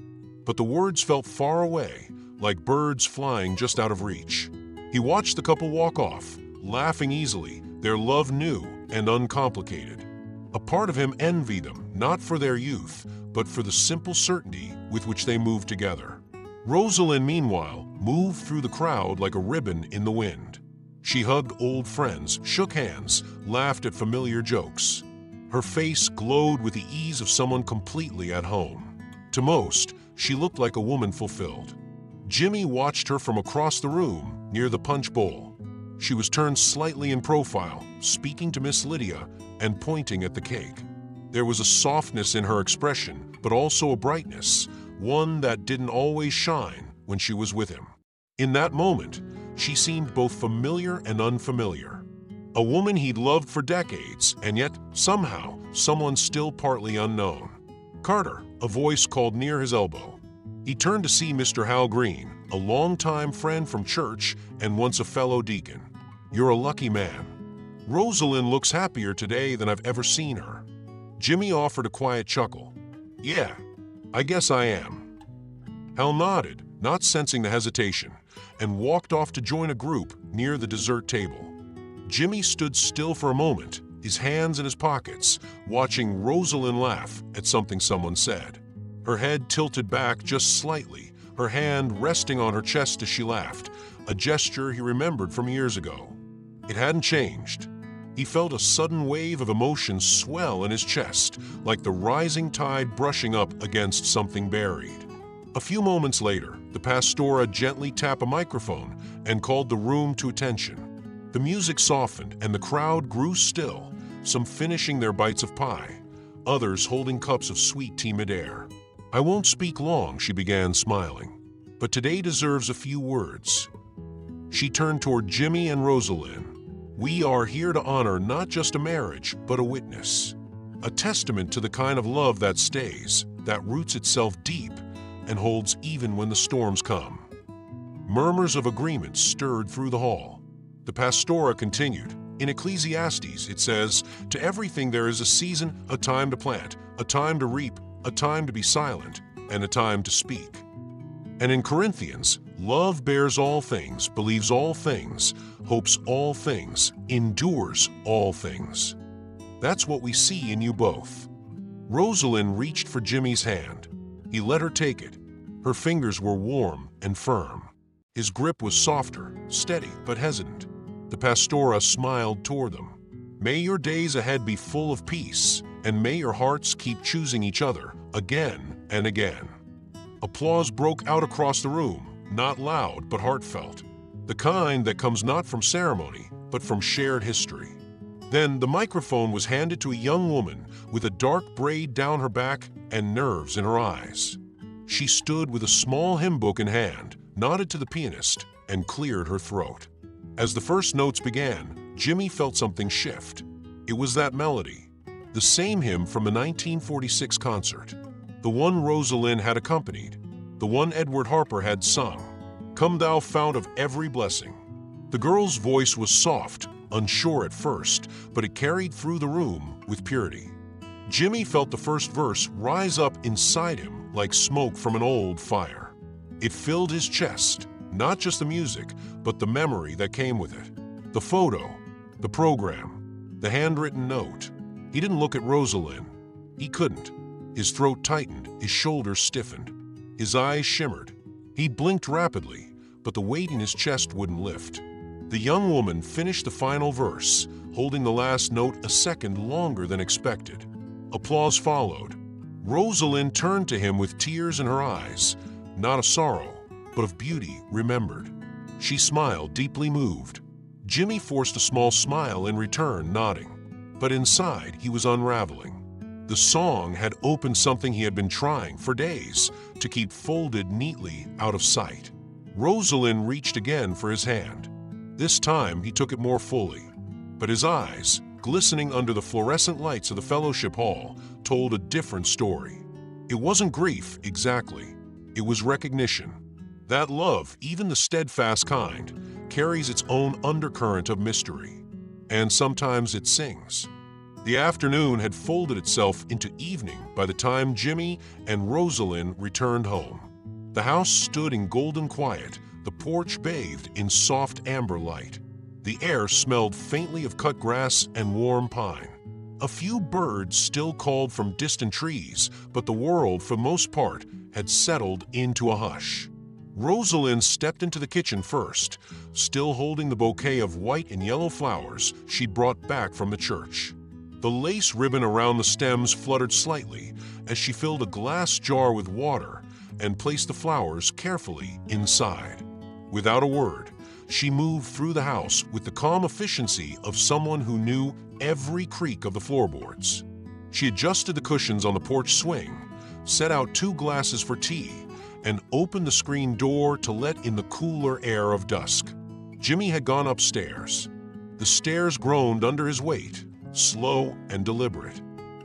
But the words felt far away, like birds flying just out of reach. He watched the couple walk off, laughing easily, their love new and uncomplicated. A part of him envied them, not for their youth, but for the simple certainty with which they moved together. Rosalynn, meanwhile, moved through the crowd like a ribbon in the wind. She hugged old friends, shook hands, laughed at familiar jokes. Her face glowed with the ease of someone completely at home. To most, she looked like a woman fulfilled. Jimmy watched her from across the room, near the punch bowl. She was turned slightly in profile, speaking to Miss Lydia and pointing at the cake. There was a softness in her expression, but also a brightness, one that didn't always shine when she was with him. In that moment, she seemed both familiar and unfamiliar. A woman he'd loved for decades, and yet, somehow, someone still partly unknown. "Carter," a voice called near his elbow. He turned to see Mr. Hal Green, a longtime friend from church and once a fellow deacon. "You're a lucky man. Rosalynn looks happier today than I've ever seen her." Jimmy offered a quiet chuckle. "Yeah, I guess I am." Hal nodded, not sensing the hesitation, and walked off to join a group near the dessert table. Jimmy stood still for a moment, his hands in his pockets, watching Rosalynn laugh at something someone said. Her head tilted back just slightly, her hand resting on her chest as she laughed, a gesture he remembered from years ago. It hadn't changed. He felt a sudden wave of emotion swell in his chest, like the rising tide brushing up against something buried. A few moments later, the pastora gently tapped a microphone and called the room to attention. The music softened and the crowd grew still, some finishing their bites of pie, others holding cups of sweet tea midair. "I won't speak long," she began, smiling, "but today deserves a few words." She turned toward Jimmy and Rosalynn. "We are here to honor not just a marriage, but a witness. A testament to the kind of love that stays, that roots itself deep, and holds even when the storms come." Murmurs of agreement stirred through the hall. The pastora continued, In Ecclesiastes, it says, "To everything there is a season, a time to plant, a time to reap, a time to be silent, and a time to speak." And in Corinthians, love bears all things, believes all things, hopes all things, endures all things. That's what we see in you both. Rosalynn reached for Jimmy's hand. He let her take it. Her fingers were warm and firm. His grip was softer, steady, but hesitant. The pastora smiled toward them. "May your days ahead be full of peace, and may your hearts keep choosing each other again and again." Applause broke out across the room, not loud but heartfelt. The kind that comes not from ceremony, but from shared history. Then the microphone was handed to a young woman with a dark braid down her back and nerves in her eyes. She stood with a small hymn book in hand, nodded to the pianist, and cleared her throat. As the first notes began, Jimmy felt something shift. It was that melody, the same hymn from the 1946 concert, the one Rosalynn had accompanied, the one Edward Harper had sung, "Come thou fount of every blessing." The girl's voice was soft, unsure at first, but it carried through the room with purity. Jimmy felt the first verse rise up inside him like smoke from an old fire. It filled his chest, not just the music, but the memory that came with it. The photo, the program, the handwritten note. He didn't look at Rosalynn. He couldn't. His throat tightened, his shoulders stiffened. His eyes shimmered. He blinked rapidly, but the weight in his chest wouldn't lift. The young woman finished the final verse, holding the last note a second longer than expected. Applause followed. Rosalynn turned to him with tears in her eyes, not of sorrow, but of beauty remembered. She smiled, deeply moved. Jimmy forced a small smile in return, nodding. But inside, he was unraveling. The song had opened something he had been trying for days to keep folded neatly out of sight. Rosalynn reached again for his hand. This time, he took it more fully. But his eyes, glistening under the fluorescent lights of the fellowship hall, told a different story. It wasn't grief, exactly. It was recognition. That love, even the steadfast kind, carries its own undercurrent of mystery. And sometimes it sings. The afternoon had folded itself into evening by the time Jimmy and Rosalynn returned home. The house stood in golden quiet, the porch bathed in soft amber light. The air smelled faintly of cut grass and warm pine. A few birds still called from distant trees, but the world, for the most part, had settled into a hush. Rosalynn stepped into the kitchen first, still holding the bouquet of white and yellow flowers she'd brought back from the church. The lace ribbon around the stems fluttered slightly as she filled a glass jar with water and placed the flowers carefully inside. Without a word, she moved through the house with the calm efficiency of someone who knew every creak of the floorboards. She adjusted the cushions on the porch swing, set out 2 glasses for tea, and opened the screen door to let in the cooler air of dusk. Jimmy had gone upstairs. The stairs groaned under his weight, slow and deliberate.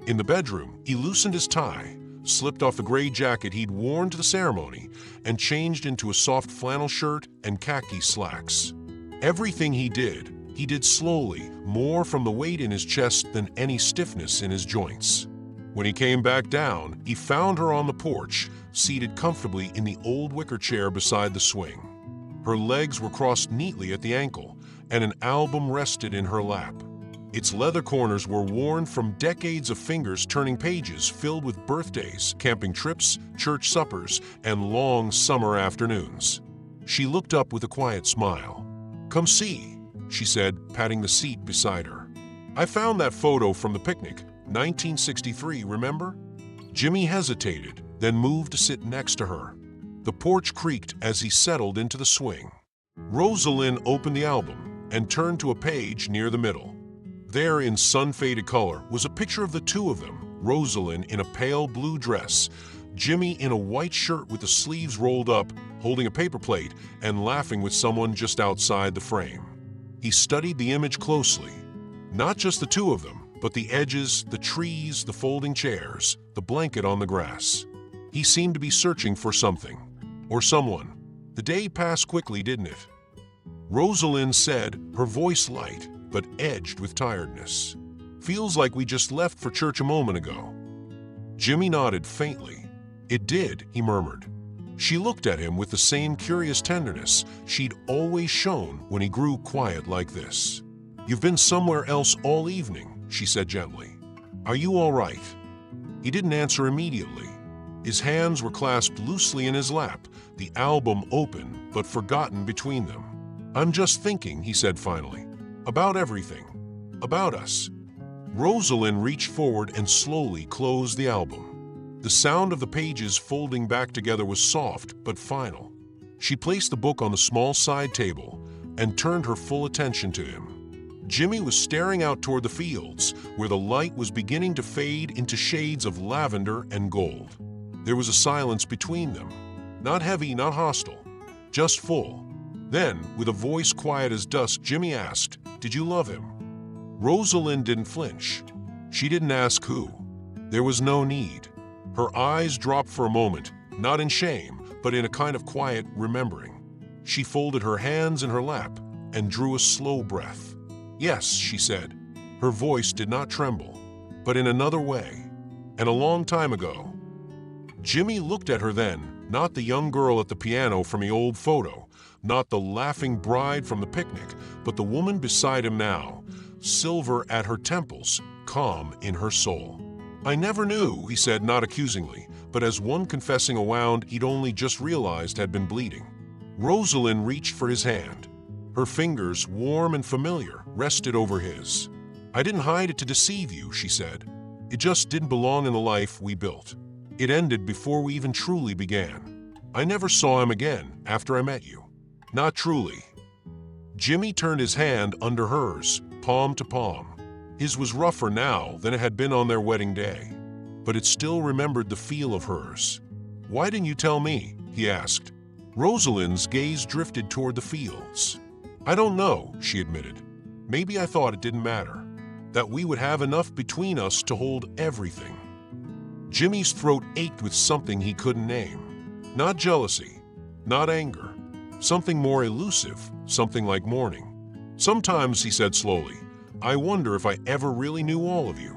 In the bedroom, he loosened his tie, slipped off the gray jacket he'd worn to the ceremony, and changed into a soft flannel shirt and khaki slacks. Everything he did slowly, more from the weight in his chest than any stiffness in his joints. When he came back down, he found her on the porch, seated comfortably in the old wicker chair beside the swing. Her legs were crossed neatly at the ankle, and an album rested in her lap. Its leather corners were worn from decades of fingers turning pages filled with birthdays, camping trips, church suppers, and long summer afternoons. She looked up with a quiet smile. "Come see," she said, patting the seat beside her. "I found that photo from the picnic, 1963, remember?" Jimmy hesitated, then moved to sit next to her. The porch creaked as he settled into the swing. Rosalynn opened the album and turned to a page near the middle. There, in sun-faded color, was a picture of the two of them, Rosalynn in a pale blue dress, Jimmy in a white shirt with the sleeves rolled up, holding a paper plate and laughing with someone just outside the frame. He studied the image closely. Not just the two of them, but the edges, the trees, the folding chairs, the blanket on the grass. He seemed to be searching for something, or someone. The day passed quickly, didn't it? Rosalynn said, her voice light, but edged with tiredness. "Feels like we just left for church a moment ago." Jimmy nodded faintly. "It did," he murmured. She looked at him with the same curious tenderness she'd always shown when he grew quiet like this. "You've been somewhere else all evening," she said gently. "Are you all right?" He didn't answer immediately. His hands were clasped loosely in his lap, the album open but forgotten between them. "I'm just thinking," he said finally, "about everything. About us." Rosalynn reached forward and slowly closed the album. The sound of the pages folding back together was soft but final. She placed the book on the small side table and turned her full attention to him. Jimmy was staring out toward the fields, where the light was beginning to fade into shades of lavender and gold. There was a silence between them. Not heavy, not hostile, just full. Then, with a voice quiet as dusk, Jimmy asked, "Did you love him?" Rosalynn didn't flinch. She didn't ask who. There was no need. Her eyes dropped for a moment, not in shame, but in a kind of quiet remembering. She folded her hands in her lap and drew a slow breath. "Yes," she said. Her voice did not tremble, but in another way. "And a long time ago." Jimmy looked at her then, not the young girl at the piano from the old photo, not the laughing bride from the picnic, but the woman beside him now, silver at her temples, calm in her soul. "I never knew," he said, not accusingly, but as one confessing a wound he'd only just realized had been bleeding. Rosalynn reached for his hand. Her fingers, warm and familiar, rested over his. "I didn't hide it to deceive you," she said. "It just didn't belong in the life we built. It ended before we even truly began. I never saw him again after I met you. Not truly." Jimmy turned his hand under hers, palm to palm. His was rougher now than it had been on their wedding day, but it still remembered the feel of hers. "Why didn't you tell me?" he asked. Rosalynn's gaze drifted toward the fields. "I don't know," she admitted. "Maybe I thought it didn't matter, that we would have enough between us to hold everything." Jimmy's throat ached with something he couldn't name. Not jealousy, not anger, something more elusive, something like mourning. "Sometimes," he said slowly, "I wonder if I ever really knew all of you."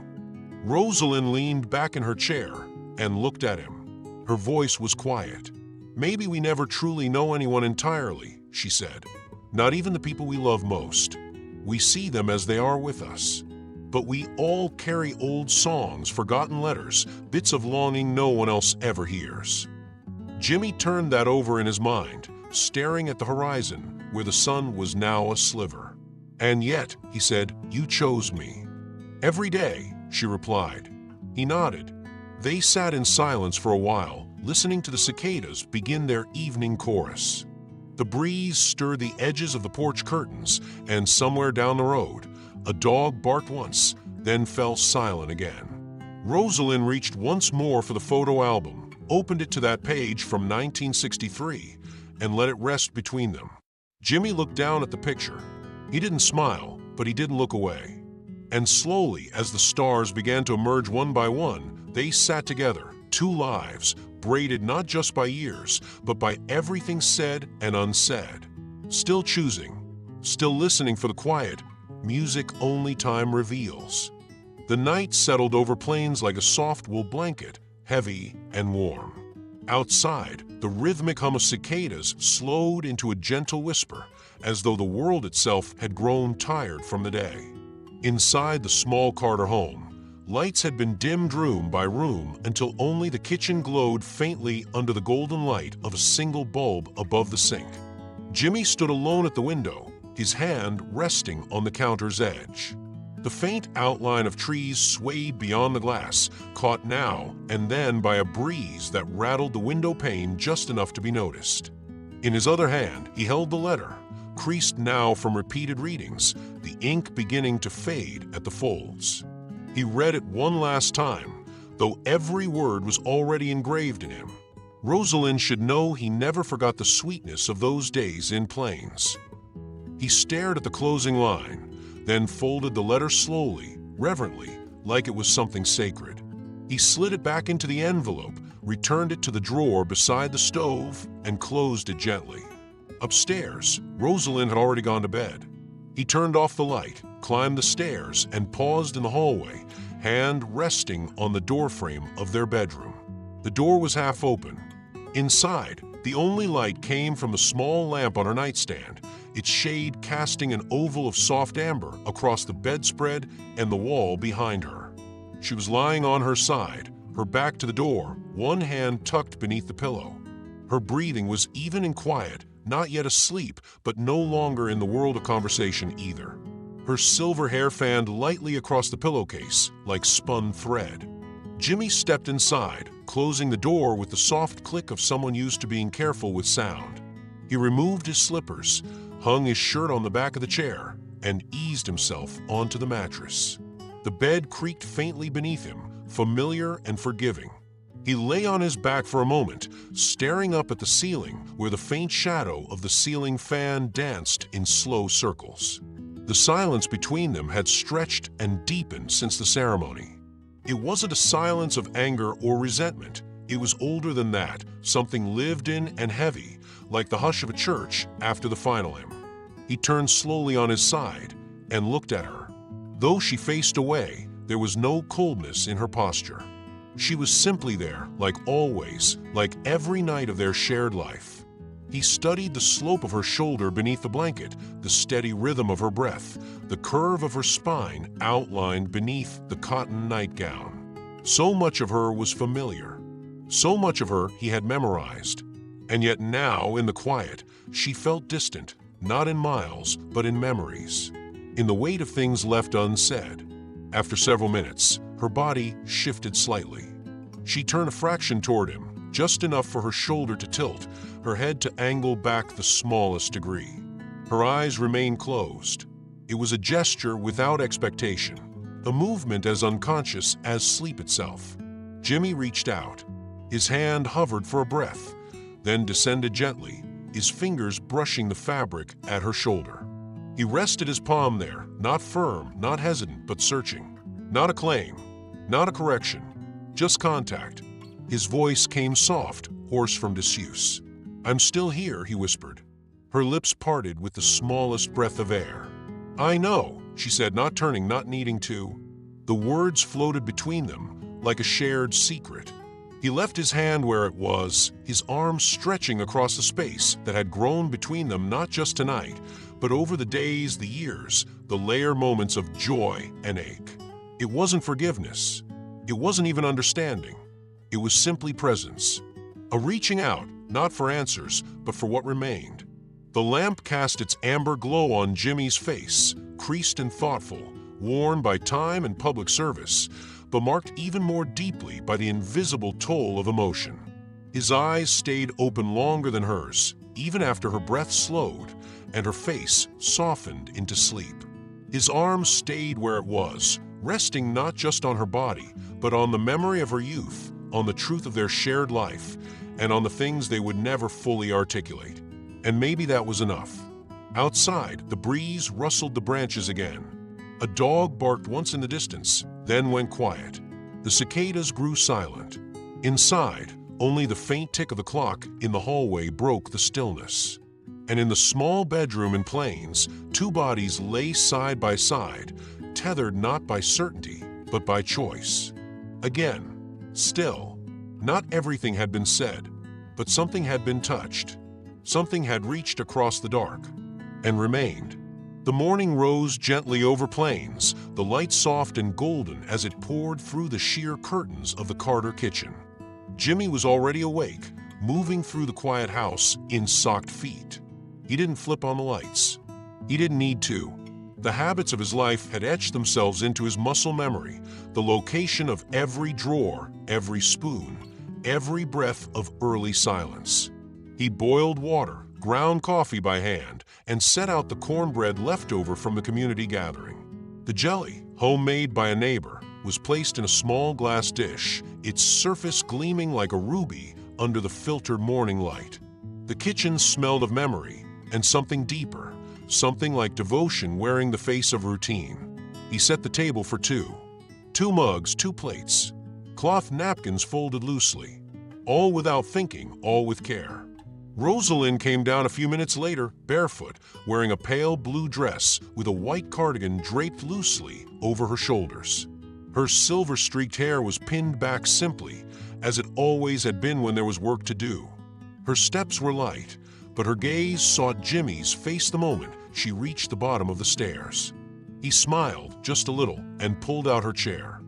Rosalynn leaned back in her chair and looked at him. Her voice was quiet. "Maybe we never truly know anyone entirely," she said. "Not even the people we love most. We see them as they are with us. But we all carry old songs, forgotten letters, bits of longing no one else ever hears." Jimmy turned that over in his mind, staring at the horizon, where the sun was now a sliver. "And yet," he said, "you chose me." "Every day," she replied. He nodded. They sat in silence for a while, listening to the cicadas begin their evening chorus. The breeze stirred the edges of the porch curtains, and somewhere down the road, a dog barked once, then fell silent again. Rosalynn reached once more for the photo album, opened it to that page from 1963, and let it rest between them. Jimmy looked down at the picture. He didn't smile, but he didn't look away. And slowly, as the stars began to emerge one by one, they sat together, two lives, braided not just by years, but by everything said and unsaid. Still choosing, still listening for the quiet, music only time reveals. The night settled over plains like a soft wool blanket, heavy and warm. Outside, the rhythmic hum of cicadas slowed into a gentle whisper, as though the world itself had grown tired from the day. Inside the small Carter home, lights had been dimmed room by room until only the kitchen glowed faintly under the golden light of a single bulb above the sink. Jimmy stood alone at the window, his hand resting on the counter's edge. The faint outline of trees swayed beyond the glass, caught now and then by a breeze that rattled the window pane just enough to be noticed. In his other hand, he held the letter, creased now from repeated readings, the ink beginning to fade at the folds. He read it one last time, though every word was already engraved in him. Rosalynn should know he never forgot the sweetness of those days in Plains. He stared at the closing line, then folded the letter slowly, reverently, like it was something sacred. He slid it back into the envelope, returned it to the drawer beside the stove, and closed it gently. Upstairs, Rosalynn had already gone to bed. He turned off the light, climbed the stairs, and paused in the hallway, hand resting on the doorframe of their bedroom. The door was half open. Inside, the only light came from a small lamp on her nightstand, its shade casting an oval of soft amber across the bedspread and the wall behind her. She was lying on her side, her back to the door, one hand tucked beneath the pillow. Her breathing was even and quiet, not yet asleep, but no longer in the world of conversation either. Her silver hair fanned lightly across the pillowcase, like spun thread. Jimmy stepped inside, closing the door with the soft click of someone used to being careful with sound. He removed his slippers, hung his shirt on the back of the chair, and eased himself onto the mattress. The bed creaked faintly beneath him, familiar and forgiving. He lay on his back for a moment, staring up at the ceiling where the faint shadow of the ceiling fan danced in slow circles. The silence between them had stretched and deepened since the ceremony. It wasn't a silence of anger or resentment. It was older than that, something lived in and heavy, like the hush of a church after the final hymn. He turned slowly on his side and looked at her. Though she faced away, there was no coldness in her posture. She was simply there, like always, like every night of their shared life. He studied the slope of her shoulder beneath the blanket, the steady rhythm of her breath, the curve of her spine outlined beneath the cotton nightgown. So much of her was familiar. So much of her he had memorized. And yet now, in the quiet, she felt distant, not in miles, but in memories, in the weight of things left unsaid. After several minutes, her body shifted slightly. She turned a fraction toward him, just enough for her shoulder to tilt, her head to angle back the smallest degree. Her eyes remained closed. It was a gesture without expectation, a movement as unconscious as sleep itself. Jimmy reached out. His hand hovered for a breath, then descended gently, his fingers brushing the fabric at her shoulder. He rested his palm there, not firm, not hesitant, but searching. Not a claim, not a correction, just contact. His voice came soft, hoarse from disuse. "I'm still here," he whispered. Her lips parted with the smallest breath of air. "I know," she said, not turning, not needing to. The words floated between them like a shared secret. He left his hand where it was, his arms stretching across the space that had grown between them not just tonight, but over the days, the years, the layer moments of joy and ache. It wasn't forgiveness. It wasn't even understanding. It was simply presence. A reaching out, not for answers, but for what remained. The lamp cast its amber glow on Jimmy's face, creased and thoughtful, worn by time and public service, but marked even more deeply by the invisible toll of emotion. His eyes stayed open longer than hers, even after her breath slowed and her face softened into sleep. His arm stayed where it was, resting not just on her body, but on the memory of her youth, on the truth of their shared life, and on the things they would never fully articulate. And maybe that was enough. Outside, the breeze rustled the branches again. A dog barked once in the distance, then went quiet. The cicadas grew silent. Inside, only the faint tick of the clock in the hallway broke the stillness. And in the small bedroom in Plains, two bodies lay side by side, tethered not by certainty, but by choice. Again, still. Not everything had been said, but something had been touched. Something had reached across the dark and remained. The morning rose gently over Plains, the light soft and golden as it poured through the sheer curtains of the Carter kitchen. Jimmy was already awake, moving through the quiet house in socked feet. He didn't flip on the lights. He didn't need to. The habits of his life had etched themselves into his muscle memory, the location of every drawer, every spoon, every breath of early silence. He boiled water, ground coffee by hand, and set out the cornbread left over from the community gathering. The jelly, homemade by a neighbor, was placed in a small glass dish, its surface gleaming like a ruby under the filtered morning light. The kitchen smelled of memory and something deeper, something like devotion wearing the face of routine. He set the table for two. 2 mugs, 2 plates, cloth napkins folded loosely, all without thinking, all with care. Rosalynn came down a few minutes later, barefoot, wearing a pale blue dress with a white cardigan draped loosely over her shoulders. Her silver-streaked hair was pinned back simply, as it always had been when there was work to do. Her steps were light, but her gaze sought Jimmy's face the moment she reached the bottom of the stairs. He smiled just a little and pulled out her chair.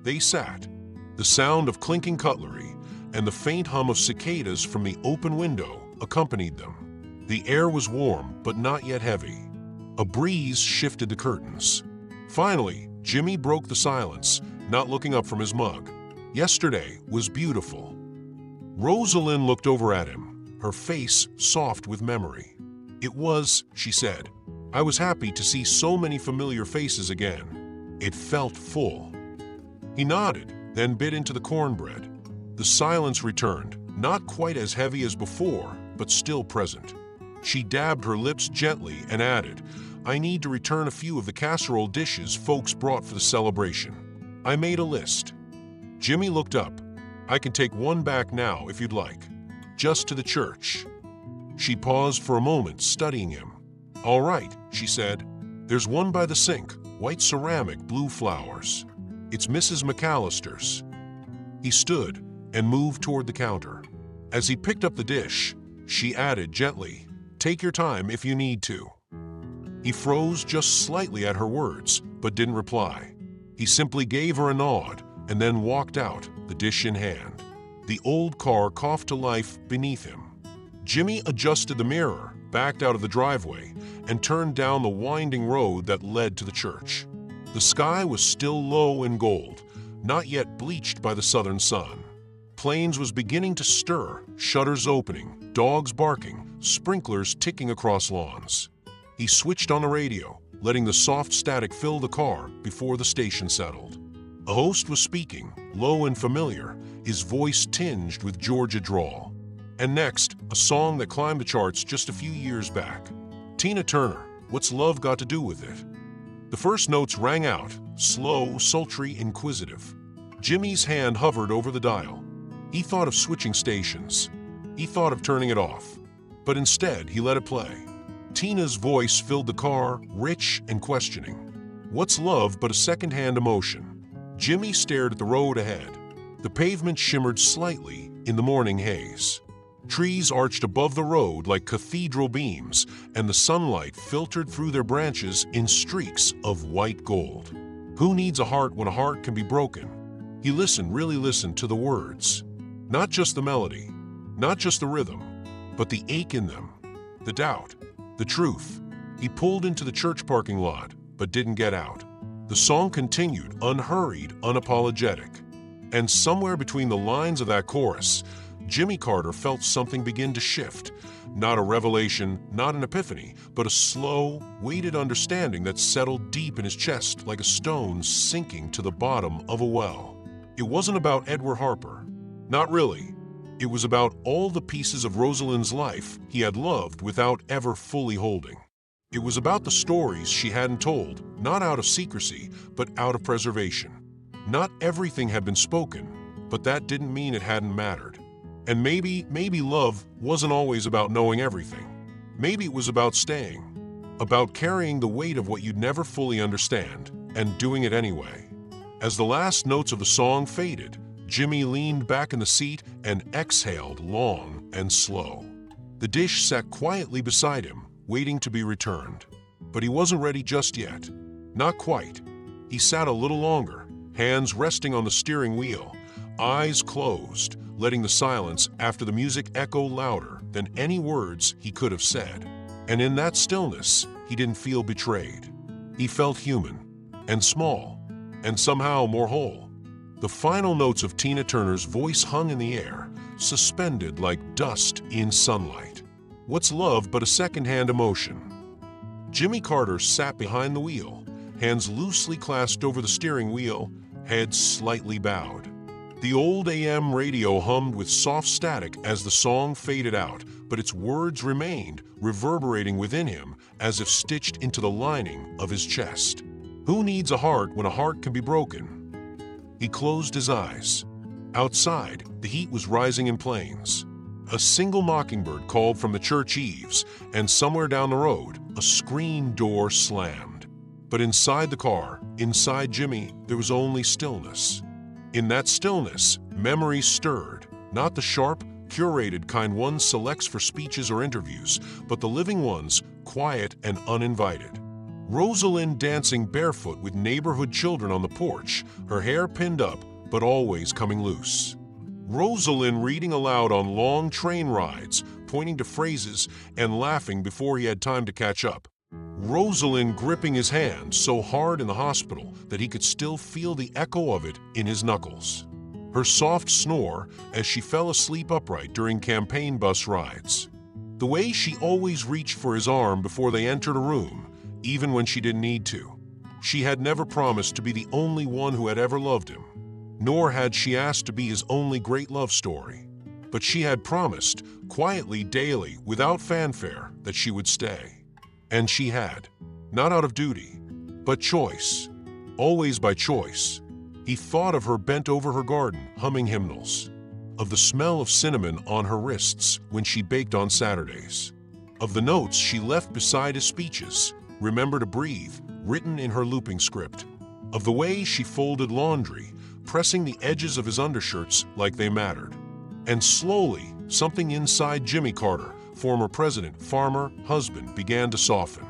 They sat. The sound of clinking cutlery and the faint hum of cicadas from the open window accompanied them. The air was warm, but not yet heavy. A breeze shifted the curtains. Finally, Jimmy broke the silence, not looking up from his mug. Yesterday was beautiful. Rosalynn looked over at him, her face soft with memory. It was, she said. I was happy to see so many familiar faces again. It felt full. He nodded, then bit into the cornbread. The silence returned, not quite as heavy as before, but still present. She dabbed her lips gently and added, I need to return a few of the casserole dishes folks brought for the celebration. I made a list. Jimmy looked up. I can take one back now if you'd like. Just to the church. She paused for a moment, studying him. All right, she said. There's one by the sink, white ceramic, blue flowers. It's Mrs. McAllister's. He stood and moved toward the counter. As he picked up the dish, she added gently, take your time if you need to. He froze just slightly at her words, but didn't reply. He simply gave her a nod and then walked out, the dish in hand. The old car coughed to life beneath him. Jimmy adjusted the mirror, backed out of the driveway, and turned down the winding road that led to the church. The sky was still low and gold, not yet bleached by the southern sun. Plains was beginning to stir, shutters opening, dogs barking, sprinklers ticking across lawns. He switched on the radio, letting the soft static fill the car before the station settled. A host was speaking, low and familiar, his voice tinged with Georgia drawl. And next, a song that climbed the charts just a few years back. Tina Turner, What's Love Got to Do With It? The first notes rang out, slow, sultry, inquisitive. Jimmy's hand hovered over the dial. He thought of switching stations. He thought of turning it off. But instead, he let it play. Tina's voice filled the car, rich and questioning. What's love but a second-hand emotion? Jimmy stared at the road ahead. The pavement shimmered slightly in the morning haze. Trees arched above the road like cathedral beams, and the sunlight filtered through their branches in streaks of white gold. Who needs a heart when a heart can be broken? He listened, really listened to the words. Not just the melody, not just the rhythm, but the ache in them, the doubt, the truth. He pulled into the church parking lot, but didn't get out. The song continued, unhurried, unapologetic. And somewhere between the lines of that chorus, Jimmy Carter felt something begin to shift. Not a revelation, not an epiphany, but a slow, weighted understanding that settled deep in his chest like a stone sinking to the bottom of a well. It wasn't about Edward Harper. Not really. It was about all the pieces of Rosalynn's life he had loved without ever fully holding. It was about the stories she hadn't told, not out of secrecy, but out of preservation. Not everything had been spoken, but that didn't mean it hadn't mattered. And maybe love wasn't always about knowing everything. Maybe it was about staying, about carrying the weight of what you'd never fully understand, and doing it anyway. As the last notes of the song faded, Jimmy leaned back in the seat and exhaled long and slow. The dish sat quietly beside him, waiting to be returned. But he wasn't ready just yet. Not quite. He sat a little longer, hands resting on the steering wheel, eyes closed, letting the silence after the music echo louder than any words he could have said. And in that stillness, he didn't feel betrayed. He felt human, and small, and somehow more whole. The final notes of Tina Turner's voice hung in the air, suspended like dust in sunlight. What's love but a second-hand emotion? Jimmy Carter sat behind the wheel, hands loosely clasped over the steering wheel, head slightly bowed. The old AM radio hummed with soft static as the song faded out, but its words remained, reverberating within him as if stitched into the lining of his chest. Who needs a heart when a heart can be broken? He closed his eyes. Outside, the heat was rising in Plains. A single mockingbird called from the church eaves, and somewhere down the road, a screen door slammed. But inside the car, inside Jimmy, there was only stillness. In that stillness, memories stirred, not the sharp, curated kind one selects for speeches or interviews, but the living ones, quiet and uninvited. Rosalynn dancing barefoot with neighborhood children on the porch, her hair pinned up, but always coming loose. Rosalynn reading aloud on long train rides, pointing to phrases and laughing before he had time to catch up. Rosalynn gripping his hand so hard in the hospital that he could still feel the echo of it in his knuckles. Her soft snore as she fell asleep upright during campaign bus rides. The way she always reached for his arm before they entered a room, even when she didn't need to. She had never promised to be the only one who had ever loved him, nor had she asked to be his only great love story. But she had promised, quietly, daily, without fanfare, that she would stay. And she had, not out of duty, but choice. Always by choice. He thought of her bent over her garden, humming hymnals, of the smell of cinnamon on her wrists when she baked on Saturdays, of the notes she left beside his speeches, "Remember to breathe," written in her looping script, of the way she folded laundry, pressing the edges of his undershirts like they mattered. And slowly, something inside Jimmy Carter, former president, farmer, husband, began to soften.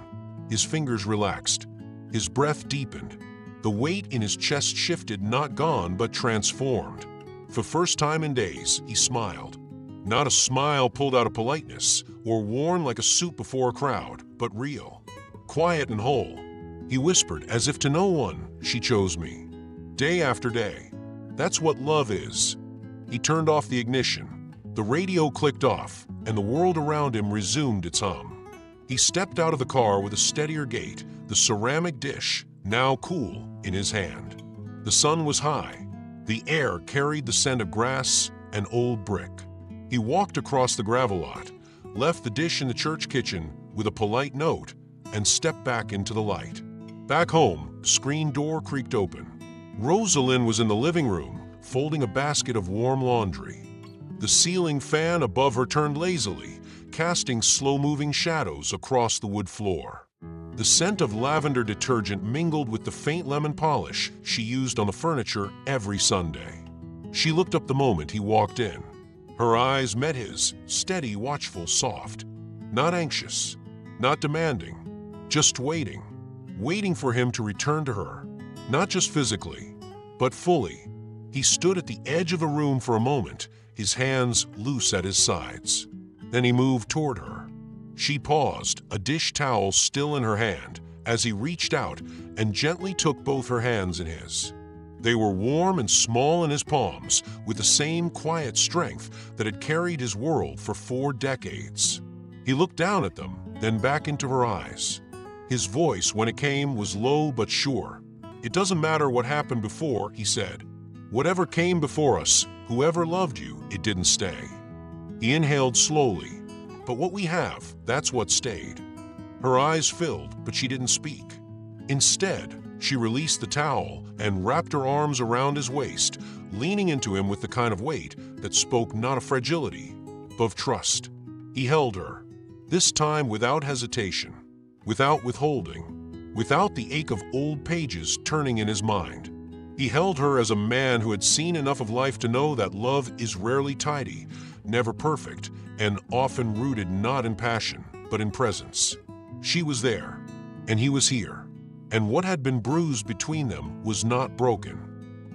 His fingers relaxed. His breath deepened. The weight in his chest shifted, not gone, but transformed. For first time in days, he smiled. Not a smile pulled out of politeness or worn like a suit before a crowd, but real. Quiet and whole. He whispered, as if to no one, "She chose me. Day after day. That's what love is." He turned off the ignition. The radio clicked off, and the world around him resumed its hum. He stepped out of the car with a steadier gait, the ceramic dish, now cool, in his hand. The sun was high. The air carried the scent of grass and old brick. He walked across the gravel lot, left the dish in the church kitchen with a polite note, and stepped back into the light. Back home, the screen door creaked open. Rosalynn was in the living room, folding a basket of warm laundry. The ceiling fan above her turned lazily, casting slow-moving shadows across the wood floor. The scent of lavender detergent mingled with the faint lemon polish she used on the furniture every Sunday. She looked up the moment he walked in. Her eyes met his, steady, watchful, soft. Not anxious, not demanding, just waiting. Waiting for him to return to her. Not just physically, but fully. He stood at the edge of a room for a moment, his hands loose at his sides. Then he moved toward her. She paused, a dish towel still in her hand, as he reached out and gently took both her hands in his. They were warm and small in his palms, with the same quiet strength that had carried his world for 4 decades. He looked down at them, then back into her eyes. His voice, when it came, was low but sure. "It doesn't matter what happened before," he said. "Whatever came before us, whoever loved you, it didn't stay." He inhaled slowly. "But what we have, that's what stayed." Her eyes filled, but she didn't speak. Instead, she released the towel and wrapped her arms around his waist, leaning into him with the kind of weight that spoke not of fragility, but of trust. He held her, this time without hesitation, without withholding, without the ache of old pages turning in his mind. He held her as a man who had seen enough of life to know that love is rarely tidy, never perfect, and often rooted not in passion, but in presence. She was there, and he was here, and what had been bruised between them was not broken.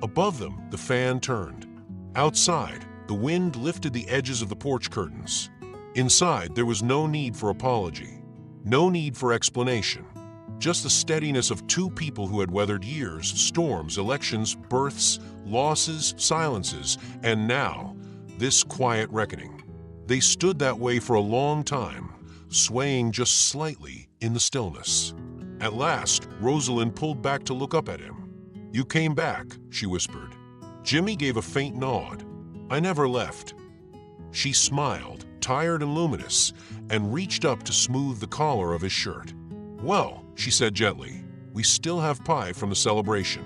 Above them, the fan turned. Outside, the wind lifted the edges of the porch curtains. Inside, there was no need for apology, no need for explanation. Just the steadiness of 2 people who had weathered years, storms, elections, births, losses, silences, and now, this quiet reckoning. They stood that way for a long time, swaying just slightly in the stillness. At last, Rosalynn pulled back to look up at him. "You came back," she whispered. Jimmy gave a faint nod. "I never left." She smiled, tired and luminous, and reached up to smooth the collar of his shirt. "Well," she said gently, "we still have pie from the celebration."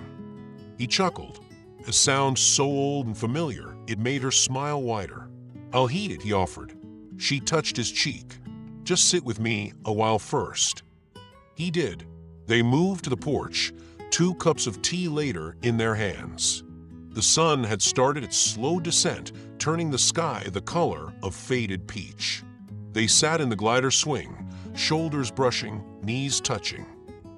He chuckled, a sound so old and familiar it made her smile wider. "I'll heat it," he offered. She touched his cheek. "Just sit with me a while first." He did. They moved to the porch, 2 cups of tea later in their hands. The sun had started its slow descent, turning the sky the color of faded peach. They sat in the glider swing, shoulders brushing, knees touching.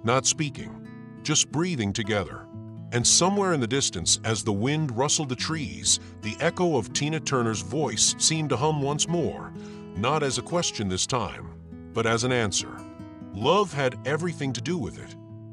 Not speaking, just breathing together. And somewhere in the distance, as the wind rustled the trees, the echo of Tina Turner's voice seemed to hum once more, not as a question this time, but as an answer. Love had everything to do with it.